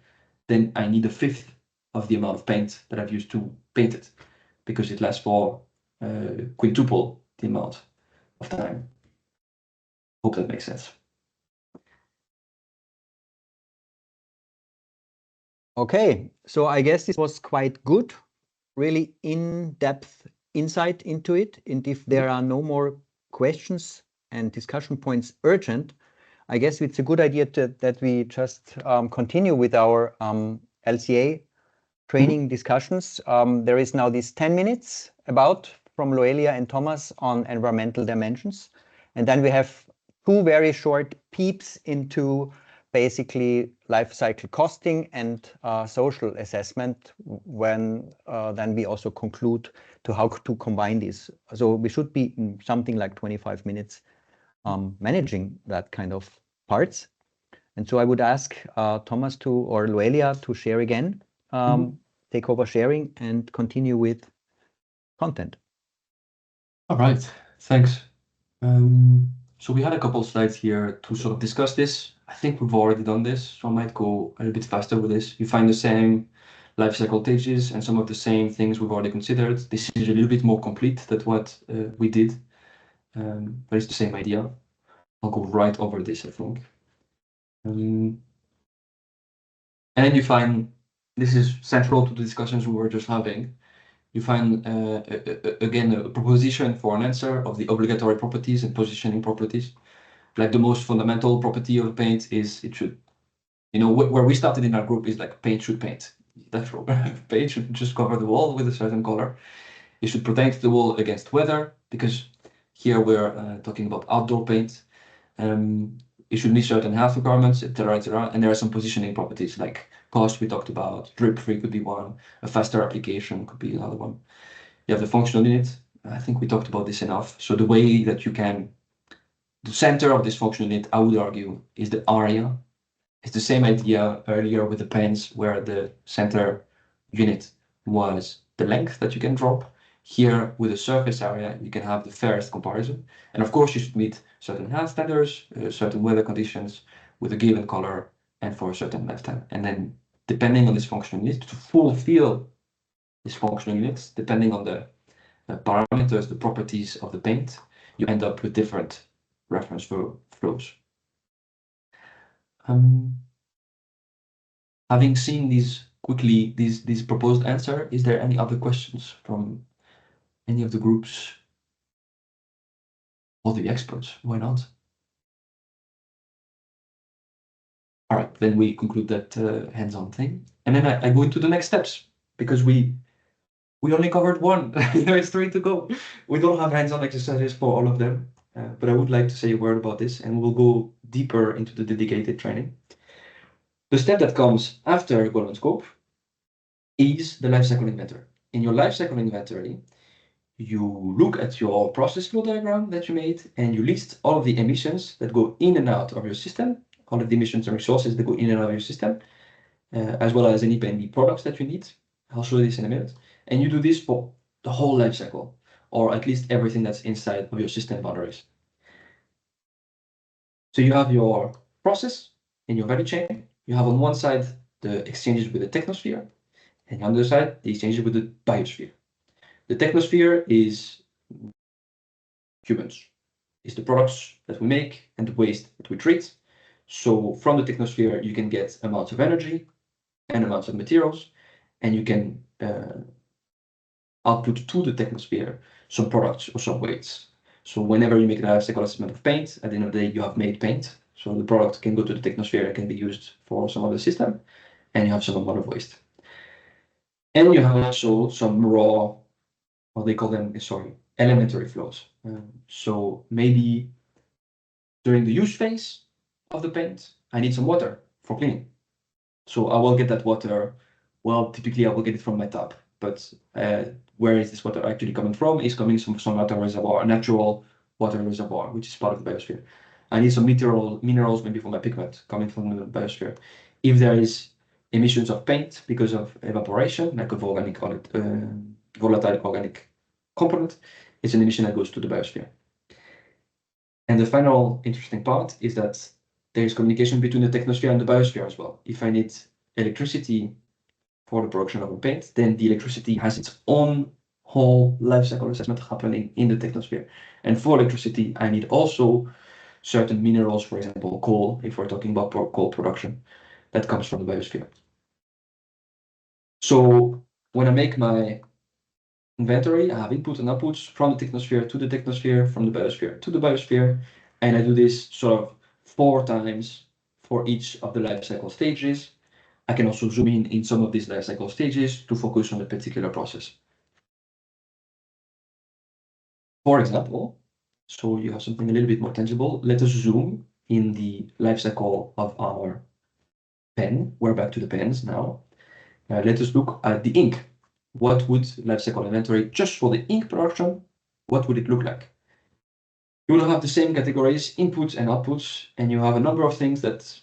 then I need a fifth of the amount of paint that I've used to paint it, because it lasts for quintuple the amount of time. Hope that makes sense. Okay, so I guess this was quite good, really in-depth insight into it. And if there are no more questions and discussion points urgent, I guess it's a good idea that we just continue with our LCA training discussions. There is now this 10 minutes from Loelia and Thomas on environmental dimensions. And then we have 2 very short peeps into basically life cycle costing and social assessment, when then we also conclude to how to combine these. So we should be in something like 25 minutes managing that kind of parts. And so I would ask Thomas or Loelia to share again, take over sharing and continue with content. All right, thanks. So we had a couple of slides here to sort of discuss this. I think we've already done this, so I might go a little bit faster with this. You find the same life cycle stages and some of the same things we've already considered. This is a little bit more complete than what we did, but it's the same idea. I'll go right over this, I think. And then you find, this is central to the discussions we were just having. You find, again, a proposition for an answer of the obligatory properties and positioning properties. Like the most fundamental property of paint is it should, where we started in our group is like paint should paint. That's true. Paint should just cover the wall with a certain color. It should protect the wall against weather, because here we're talking about outdoor paint. It should meet certain health requirements, etc., etc. And there are some positioning properties like cost we talked about, drip-free could be one, a faster application could be another one. You have the functional unit. I think we talked about this enough. So the way that you can, the center of this functional unit, I would argue, is the area. It's the same idea earlier with the pens, where the center unit was the length that you can drop. Here, with the surface area, you can have the fairest comparison. And of course, you should meet certain health standards, certain weather conditions with a given color and for a certain lifetime. And then, depending on this functional unit, to fulfill this functional units, depending on the parameters, the properties of the paint, you end up with different reference flows. Having seen these quickly, these proposed answer, is there any other questions from any of the groups or the experts? Why not? All right, then we conclude that hands-on thing, and then I go into the next steps, because we only covered one. There is 3 to go. We don't have hands-on exercises for all of them, but I would like to say a word about this, and we'll go deeper into the dedicated training. The step that comes after goal and scope is the lifecycle inventory. In your lifecycle inventory, you look at your process flow diagram that you made, and you list all of the emissions that go in and out of your system, all of the emissions and resources that go in and out of your system, as well as any products that you need. I'll show you this in a minute. And you do this for the whole life cycle, or at least everything that's inside of your system boundaries. So you have your process in your value chain. You have on one side the exchanges with the technosphere, and on the other side, the exchanges with the biosphere. The technosphere is humans. It's the products that we make and the waste that we treat. So from the technosphere, you can get amounts of energy and amounts of materials, and you can output to the technosphere some products or some wastes. So whenever you make a life cycle assessment of paint, at the end of the day, you have made paint. So the product can go to the technosphere and can be used for some other system, and you have some amount of waste. And you have also some raw, what they call them, elementary flows. So maybe during the use phase of the paint, I need some water for cleaning. So I will get that water. Well, typically I will get it from my tap, but where is this water actually coming from? It's coming from some water reservoir, a natural water reservoir, which is part of the biosphere. I need some minerals, maybe from my pigment, coming from the biosphere. If there is emissions of paint because of evaporation, like of volatile organic component, it's an emission that goes to the biosphere. And the final interesting part is that there is communication between the technosphere and the biosphere as well. If I need electricity for the production of a paint, then the electricity has its own whole life cycle assessment happening in the technosphere. And for electricity, I need also certain minerals, for example, coal, if we're talking about coal production, that comes from the biosphere. So when I make my inventory, I have input and outputs from the technosphere to the technosphere, from the biosphere to the biosphere, and I do this sort of 4 times for each of the life cycle stages. I can also zoom in some of these life cycle stages to focus on a particular process. For example, so you have something a little bit more tangible, let us zoom in the life cycle of our pen. We're back to the pens now. Let us look at the ink. What would life cycle inventory just for the ink production, what would it look like? You will have the same categories, inputs and outputs, and you have a number of things that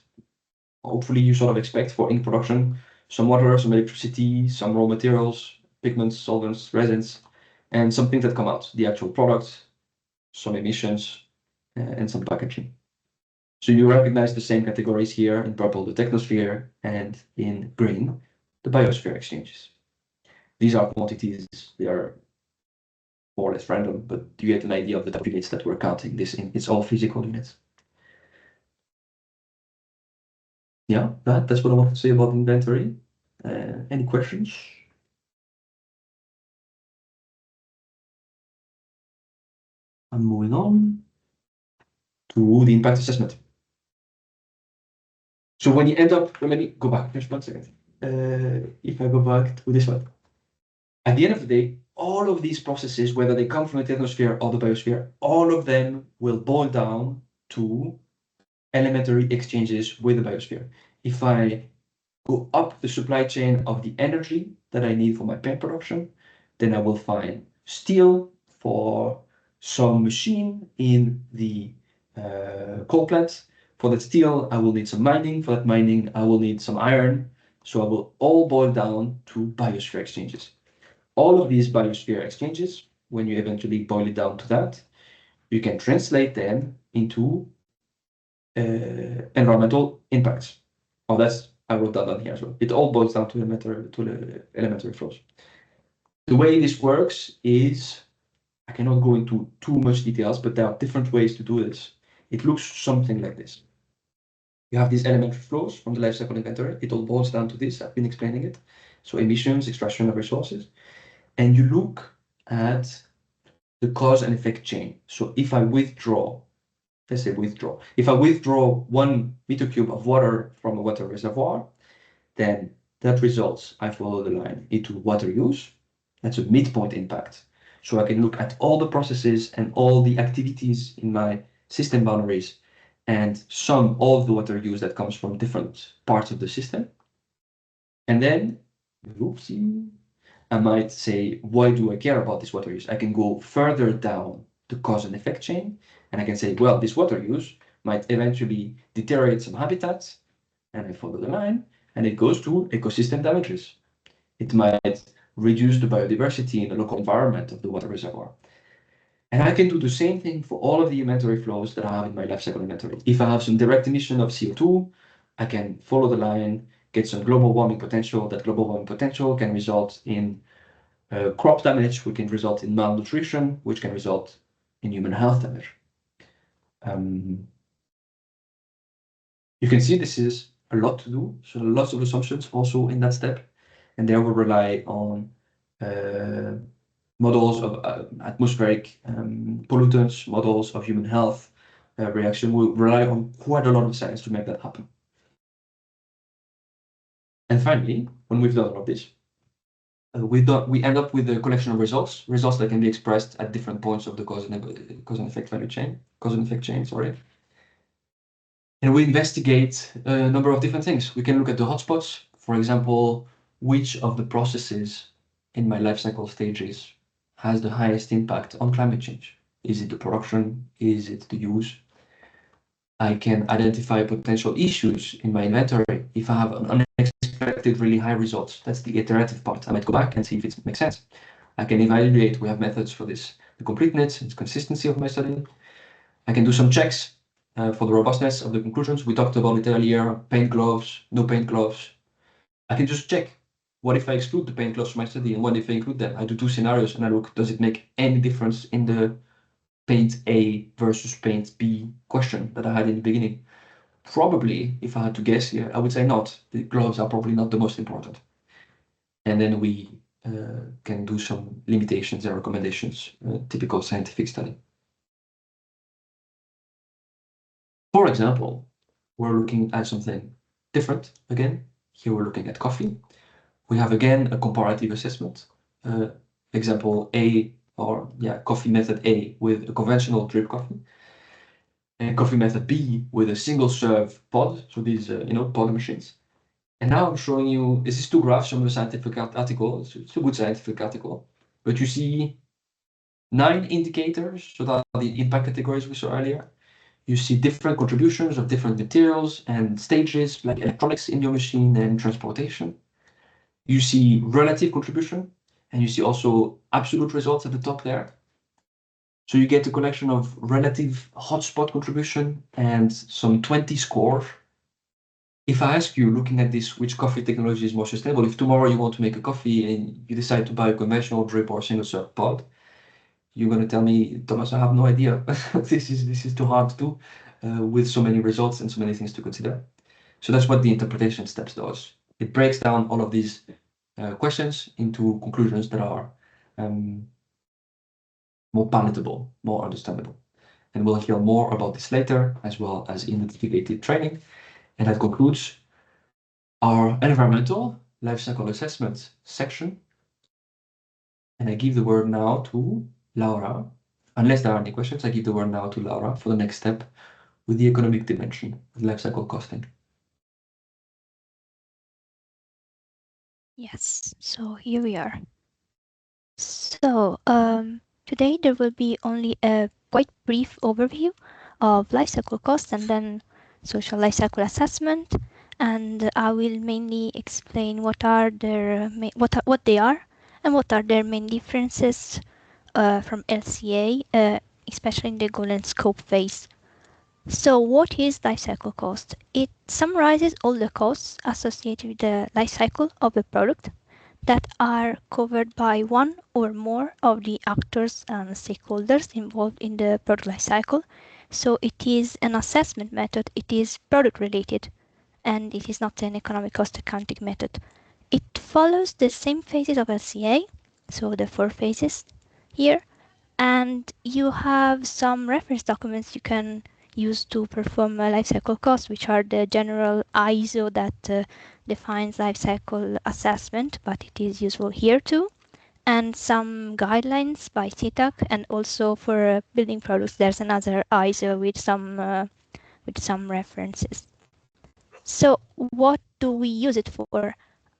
hopefully you sort of expect for ink production. Some water, some electricity, some raw materials, pigments, solvents, resins, and some things that come out, the actual product, some emissions, and some packaging. So you recognize the same categories here in purple, the technosphere, and in green, the biosphere exchanges. These are quantities, they are more or less random, but you get an idea of the type of units that we're counting this in. It's all physical units. Yeah, that's what I want to say about inventory. Any questions? I'm moving on to the impact assessment. So when you end up, let me go back just 1 second. If I go back to this one, at the end of the day, all of these processes, whether they come from the technosphere or the biosphere, all of them will boil down to elementary exchanges with the biosphere. If I go up the supply chain of the energy that I need for my pen production, then I will find steel for some machine in the coal plant. For that steel, I will need some mining. For that mining, I will need some iron. So I will all boil down to biosphere exchanges. All of these biosphere exchanges, when you eventually boil it down to that, you can translate them into environmental impacts. Oh, I wrote that down here as well. It all boils down to the elementary flows. The way this works is, I cannot go into too much details, but there are different ways to do this. It looks something like this. You have these elementary flows from the life cycle inventory. It all boils down to this. I've been explaining it. So emissions, extraction of resources. And you look at the cause and effect chain. So if I withdraw, let's say withdraw. If I withdraw 1 meter cube of water from a water reservoir, then that results, I follow the line, into water use. That's a midpoint impact. So I can look at all the processes and all the activities in my system boundaries and sum all of the water use that comes from different parts of the system. And then, oopsie, I might say, why do I care about this water use? I can go further down the cause and effect chain, and I can say, well, this water use might eventually deteriorate some habitats, and I follow the line, and it goes to ecosystem damages. It might reduce the biodiversity in the local environment of the water reservoir. And I can do the same thing for all of the inventory flows that I have in my life cycle inventory. If I have some direct emission of CO2, I can follow the line, get some global warming potential. That global warming potential can result in crop damage, which can result in malnutrition, which can result in human health damage. You can see this is a lot to do, so lots of assumptions also in that step, and there we rely on models of atmospheric pollutants, models of human health reaction. We rely on quite a lot of science to make that happen. And finally, when we've done all of this, we end up with a collection of results that can be expressed at different points of the cause and effect value chain, sorry. And we investigate a number of different things. We can look at the hotspots, for example, which of the processes in my life cycle stages has the highest impact on climate change? Is it the production? Is it the use? I can identify potential issues in my inventory if I have an unexpected really high results. That's the iterative part. I might go back and see if it makes sense. I can evaluate, we have methods for this, the completeness and consistency of my study. I can do some checks for the robustness of the conclusions. We talked about it earlier, paint gloves, no paint gloves. I can just check, what if I exclude the paint gloves from my study, and what if I include them? I do 2 scenarios and I look, does it make any difference in the paint A versus paint B question that I had in the beginning? Probably, if I had to guess here, I would say not. The gloves are probably not the most important. And then we can do some limitations and recommendations, typical scientific study. For example, we're looking at something different again. Here we're looking at coffee. We have again a comparative assessment. Example A, or coffee method A with a conventional drip coffee. And coffee method B with a single serve pod. So these, pod machines. And now I'm showing you, this is 2 graphs from a scientific article. It's a good scientific article. But you see 9 indicators, so that are the impact categories we saw earlier. You see different contributions of different materials and stages, like electronics in your machine and transportation. You see relative contribution, and you see also absolute results at the top there. So you get a collection of relative hotspot contribution and some 20 scores. If I ask you, looking at this, which coffee technology is more sustainable, if tomorrow you want to make a coffee and you decide to buy a conventional drip or single serve pod, you're going to tell me, Thomas, I have no idea. this is too hard to do with so many results and so many things to consider. So that's what the interpretation steps does. It breaks down all of these questions into conclusions that are more palatable, more understandable. And we'll hear more about this later, as well as in the dedicated training. And that concludes our environmental life cycle assessment section. And I give the word now to Laura. Unless there are any questions, I give the word now to Laura for the next step with the economic dimension of life cycle costing. Yes, so here we are. So today there will be only a quite brief overview of lifecycle costs and then social lifecycle assessment, and I will mainly explain what are their what they are and what are their main differences from LCA, especially in the goal and scope phase. So what is lifecycle cost? It summarizes all the costs associated with the lifecycle of a product that are covered by one or more of the actors and stakeholders involved in the product lifecycle. So it is an assessment method, it is product related, and it is not an economic cost accounting method. It follows the same phases of LCA, so the 4 phases here, and you have some reference documents you can use to perform a lifecycle cost, which are the general ISO that defines lifecycle assessment, but it is useful here too, and some guidelines by CTAC, and also for building products there's another ISO with some references. So what do we use it for?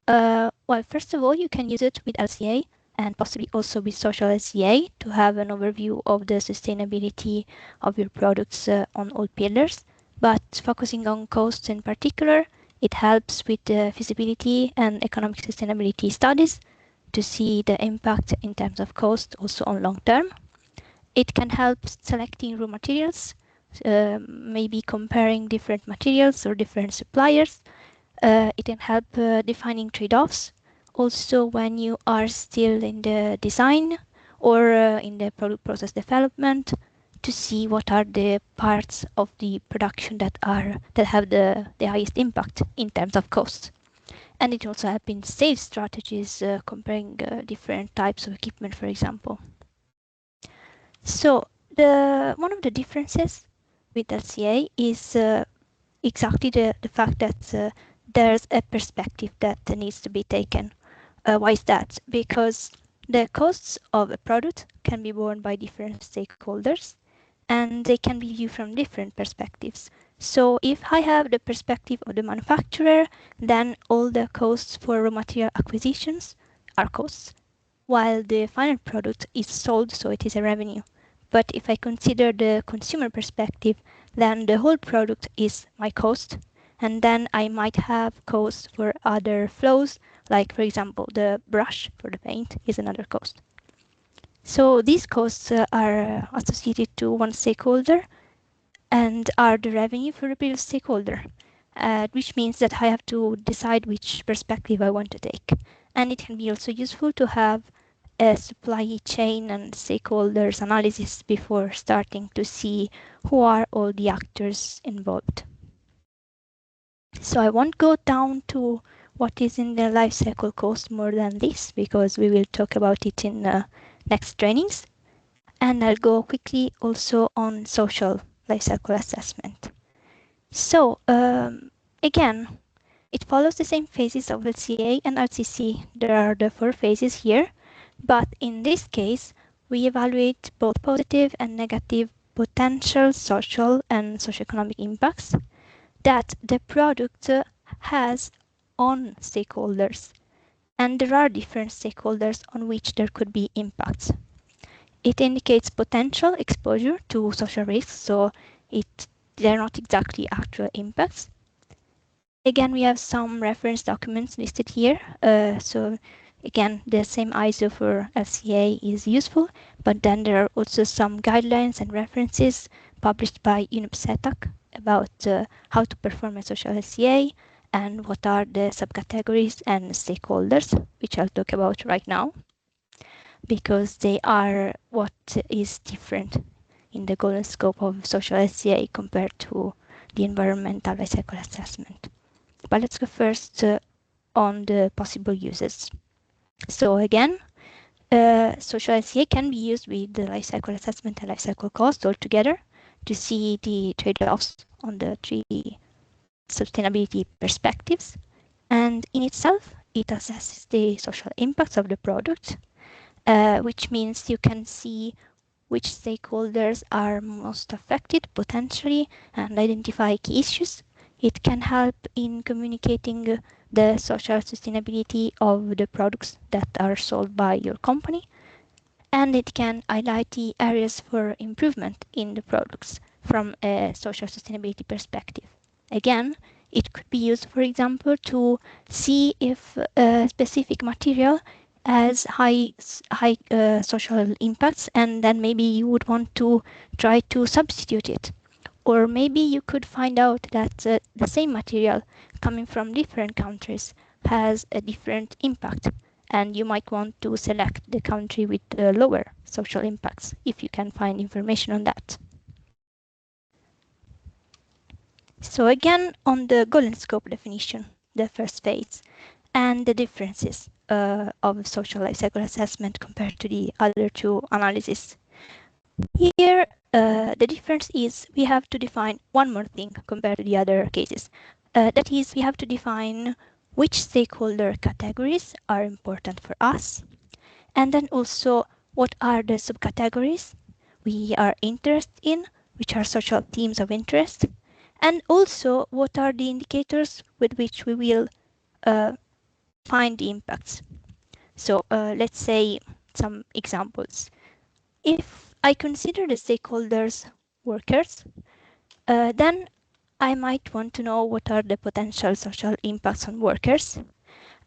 Well, first of all, you can use it with LCA and possibly also with social LCA to have an overview of the sustainability of your products on all pillars. But focusing on costs in particular, it helps with the feasibility and economic sustainability studies to see the impact in terms of cost also on long term. It can help selecting raw materials, maybe comparing different materials or different suppliers. It can help defining trade-offs. Also, when you are still in the design or in the product process development, to see what are the parts of the production that have the highest impact in terms of cost. And it also helps in sales strategies, comparing different types of equipment, for example. So one of the differences with LCA is exactly the fact that there's a perspective that needs to be taken. Why is that? Because the costs of a product can be borne by different stakeholders and they can be viewed from different perspectives. So if I have the perspective of the manufacturer, then all the costs for raw material acquisitions are costs, while the final product is sold, so it is a revenue. But if I consider the consumer perspective, then the whole product is my cost. And then I might have costs for other flows, like for example, the brush for the paint is another cost. So these costs are associated to one stakeholder and are the revenue for the previous stakeholder, which means that I have to decide which perspective I want to take. And it can be also useful to have a supply chain and stakeholders analysis before starting to see who are all the actors involved. So I won't go down to what is in the life cycle cost more than this, because we will talk about it in next trainings. And I'll go quickly also on social life cycle assessment. So again, it follows the same phases of LCA and RCC. There are the 4 phases here, but in this case, we evaluate both positive and negative potential social and socioeconomic impacts that the product has on stakeholders. And there are different stakeholders on which there could be impacts. It indicates potential exposure to social risks, so they're not exactly actual impacts. Again, we have some reference documents listed here. So again, the same ISO for LCA is useful, but then there are also some guidelines and references published by UNIPSETAC about how to perform a social LCA and what are the subcategories and stakeholders, which I'll talk about right now, because they are what is different in the goal and scope of social LCA compared to the environmental life cycle assessment. But let's go first on the possible uses. So again, social LCA can be used with the life cycle assessment and life cycle cost all together to see the trade-offs on the 3 sustainability perspectives. And in itself, it assesses the social impacts of the product, which means you can see which stakeholders are most affected potentially and identify key issues. It can help in communicating the social sustainability of the products that are sold by your company, and it can highlight the areas for improvement in the products from a social sustainability perspective. Again, it could be used, for example, to see if a specific material has high social impacts, and then maybe you would want to try to substitute it. Or maybe you could find out that the same material coming from different countries has a different impact, and you might want to select the country with lower social impacts if you can find information on that. So again, on the goal and scope definition, the first phase, and the differences of social life cycle assessment compared to the other 2 analyses. Here, the difference is we have to define one more thing compared to the other cases. That is, we have to define which stakeholder categories are important for us, and then also what are the subcategories we are interested in, which are social themes of interest, and also what are the indicators with which we will find the impacts. So let's say some examples. If I consider the stakeholders workers, then I might want to know what are the potential social impacts on workers.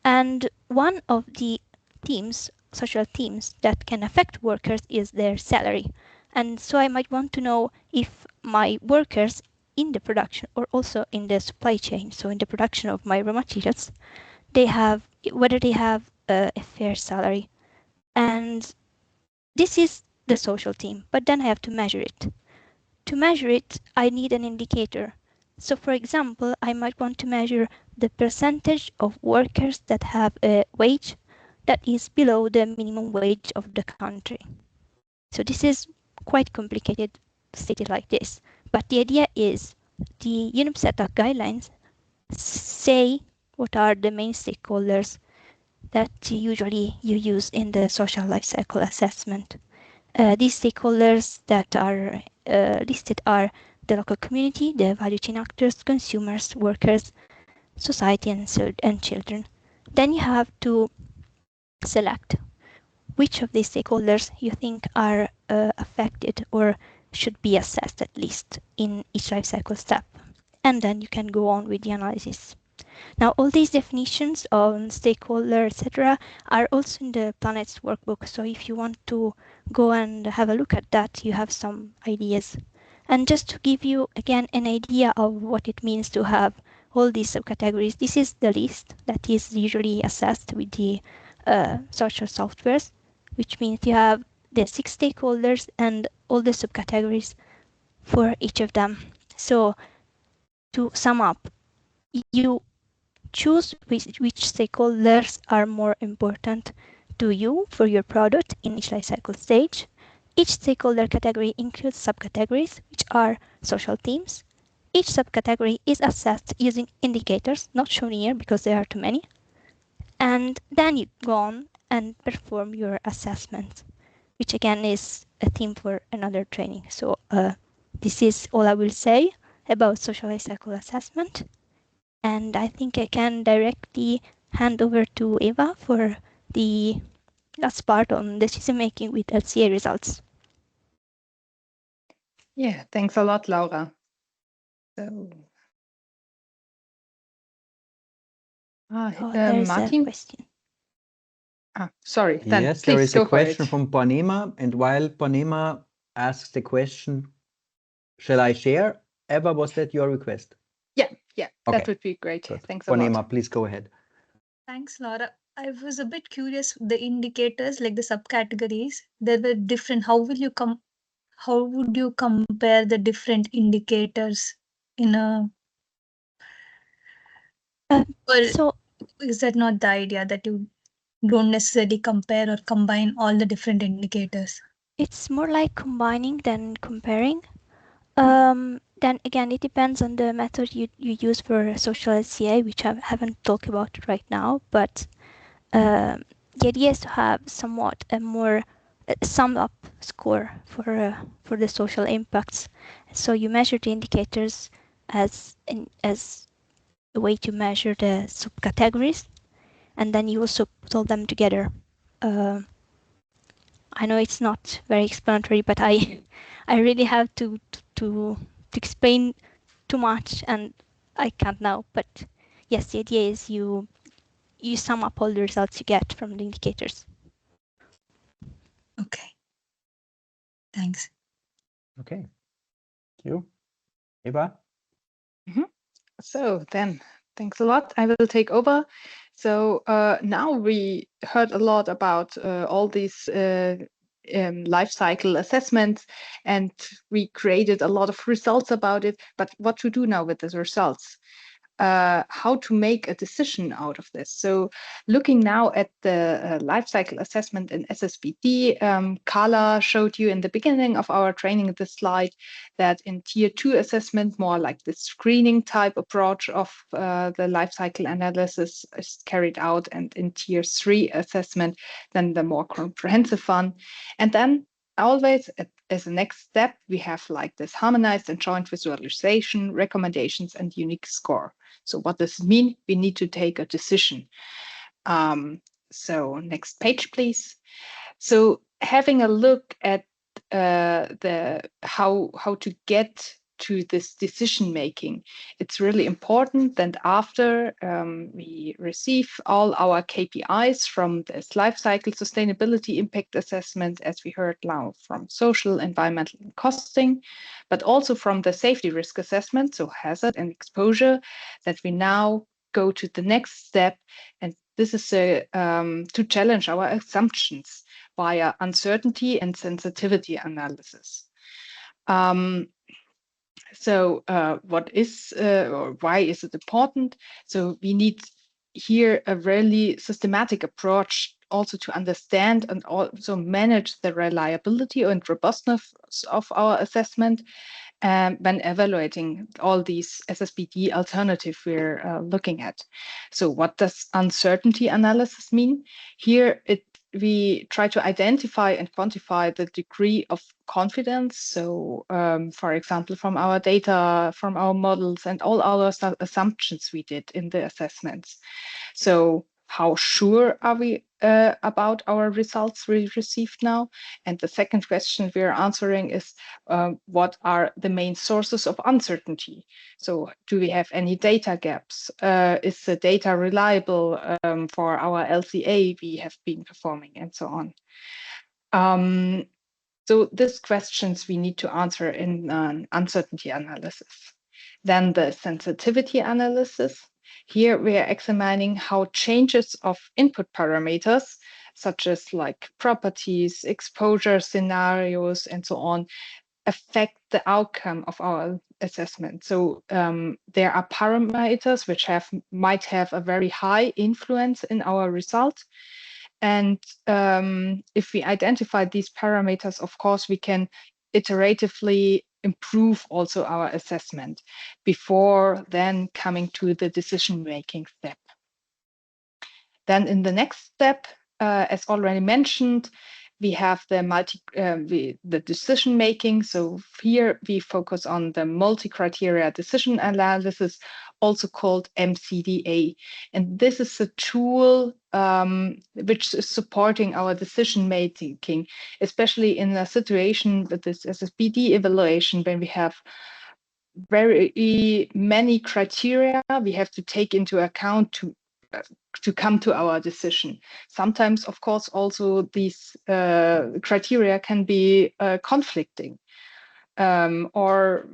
And one of the themes, social themes that can affect workers is their salary. And so I might want to know if my workers in the production or also in the supply chain, so in the production of my raw materials, whether they have a fair salary. And this is the social theme, but then I have to measure it. To measure it, I need an indicator. So for example, I might want to measure the percentage of workers that have a wage that is below the minimum wage of the country. So this is quite complicated stated like this, but the idea is the UNIPSETAC guidelines say what are the main stakeholders that usually you use in the social life cycle assessment. These stakeholders that are listed are the local community, the value chain actors, consumers, workers, society, and children. Then you have to select which of these stakeholders you think are affected or should be assessed at least in each life cycle step. And then you can go on with the analysis. Now, all these definitions on stakeholder, etc., are also in the Planets workbook. So if you want to go and have a look at that, you have some ideas. And just to give you, again, an idea of what it means to have all these subcategories, this is the list that is usually assessed with the social softwares, which means you have the 6 stakeholders and all the subcategories for each of them. So to sum up, you choose which stakeholders are more important to you for your product in each lifecycle stage. Each stakeholder category includes subcategories, which are social teams. Each subcategory is assessed using indicators, not shown here because there are too many. And then you go on and perform your assessment, which again is a theme for another training. So this is all I will say about social lifecycle assessment. And I think I can directly hand over to Eva for the last part on decision making with LCA results. Yeah, thanks a lot, Laura. So, There's Martin? a question. Sorry, then Yes, please there is go a for it. question from Bonema, and while Bonema asks the question, shall I share? Eva, was that your request? Yeah, Okay, that would be great. good. Thanks a lot. Bonema, please go ahead. Thanks, Laura. I was a bit curious. The indicators, like the subcategories, they were different. How would you compare the different indicators in a? So is that not the idea that you don't necessarily compare or combine all the different indicators? it's more like combining than comparing. Then again, it depends on the method you use for social LCA, which I haven't talked about right now, but the idea is to have somewhat a more summed up score for the social impacts. So you measure the indicators as a way to measure the subcategories, and then you also put all them together. I know it's not very explanatory, but I really have to explain too much, and I can't now. But yes, the idea is you sum up all the results you get from the indicators. Okay. Thanks. Okay. Thank you. Eva? So then, thanks a lot. I will take over. So now we heard a lot about all these life cycle assessments, and we created a lot of results about it. But what to do now with these results? How to make a decision out of this. So looking now at the life cycle assessment in SSbD, Carla showed you in the beginning of our training this slide that in tier 2 assessment, more like the screening type approach of the life cycle analysis is carried out, and in tier 3 assessment, then the more comprehensive one. And then always as a next step, we have like this harmonized and joint visualization, recommendations, and unique score. So what does it mean? We need to take a decision. So next page, please. So having a look at how to get to this decision making, it's really important that after we receive all our KPIs from this life cycle sustainability impact assessment, as we heard now from social, environmental, and costing, but also from the safety risk assessment, so hazard and exposure, that we now go to the next step, and this is to challenge our assumptions via uncertainty and sensitivity analysis. So what is or why is it important? So we need here a really systematic approach also to understand and also manage the reliability and robustness of our assessment when evaluating all these SSbD alternatives we're looking at. So what does uncertainty analysis mean? Here we try to identify and quantify the degree of confidence. So for example, from our data, from our models, and all our assumptions we did in the assessments. So how sure are we about our results we received now? And the second question we are answering is, what are the main sources of uncertainty? So do we have any data gaps? Is the data reliable for our LCA we have been performing, and so on? So these questions we need to answer in an uncertainty analysis. Then the sensitivity analysis. Here we are examining how changes of input parameters, such as like properties, exposure scenarios, and so on, affect the outcome of our assessment. So there are parameters which might have a very high influence in our result. And if we identify these parameters, of course, we can iteratively improve also our assessment before then coming to the decision-making step. Then in the next step, as already mentioned, we have the decision making. So here we focus on the multi-criteria decision analysis, also called MCDA. And this is a tool which is supporting our decision making, especially in a situation with this SSbD evaluation, when we have very many criteria we have to take into account to come to our decision. Sometimes, of course, also these criteria can be conflicting. Or,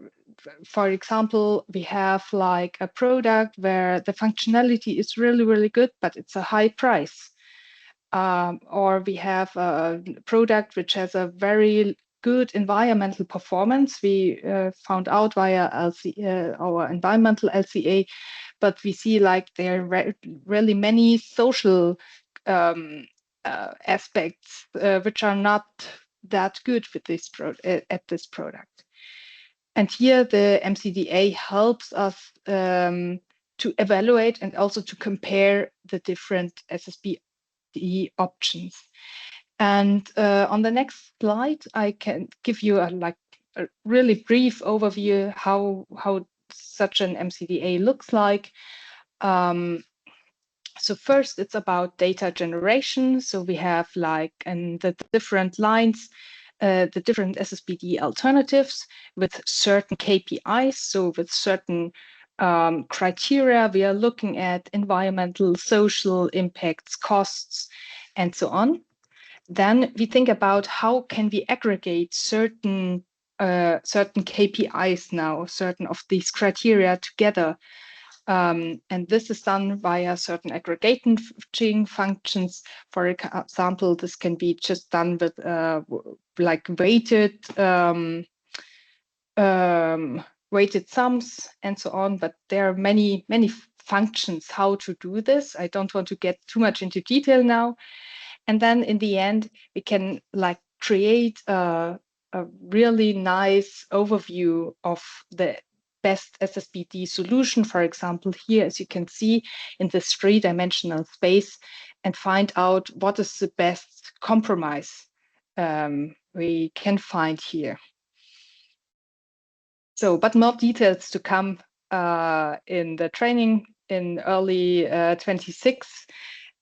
for example, we have like a product where the functionality is really, really good, but it's a high price. Or we have a product which has a very good environmental performance. We found out via our environmental LCA, but we see like there are really many social aspects which are not that good with this at this product. And here the MCDA helps us to evaluate and also to compare the different SSbD options. And on the next slide, I can give you a really brief overview how such an MCDA looks like. So first, it's about data generation. So we have like in the different lines, the different SSbD alternatives with certain KPIs. So with certain criteria, we are looking at environmental, social impacts, costs, and so on. Then we think about how can we aggregate certain KPIs now, certain of these criteria together. And this is done via certain aggregating functions. For example, this can be just done with like weighted sums and so on. But there are many functions how to do this. I don't want to get too much into detail now. And then in the end, we can like create a really nice overview of the best SSbD solution, for example, here, as you can see in this three-dimensional space, and find out what is the best compromise we can find here. So, but more details to come in the training in early 26.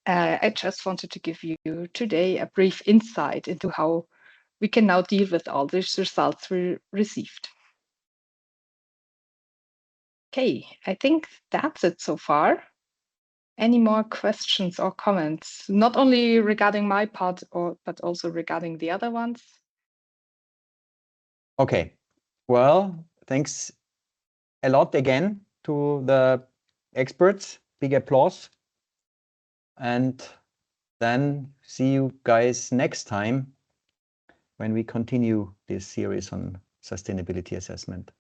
I just wanted to give you today a brief insight into how we can now deal with all these results we received. Okay, I think that's it so far. Any more questions or comments, not only regarding my part, but also regarding the other ones? Okay, well, thanks a lot again to the experts. Big applause. And then see you guys next time when we continue this series on sustainability assessment.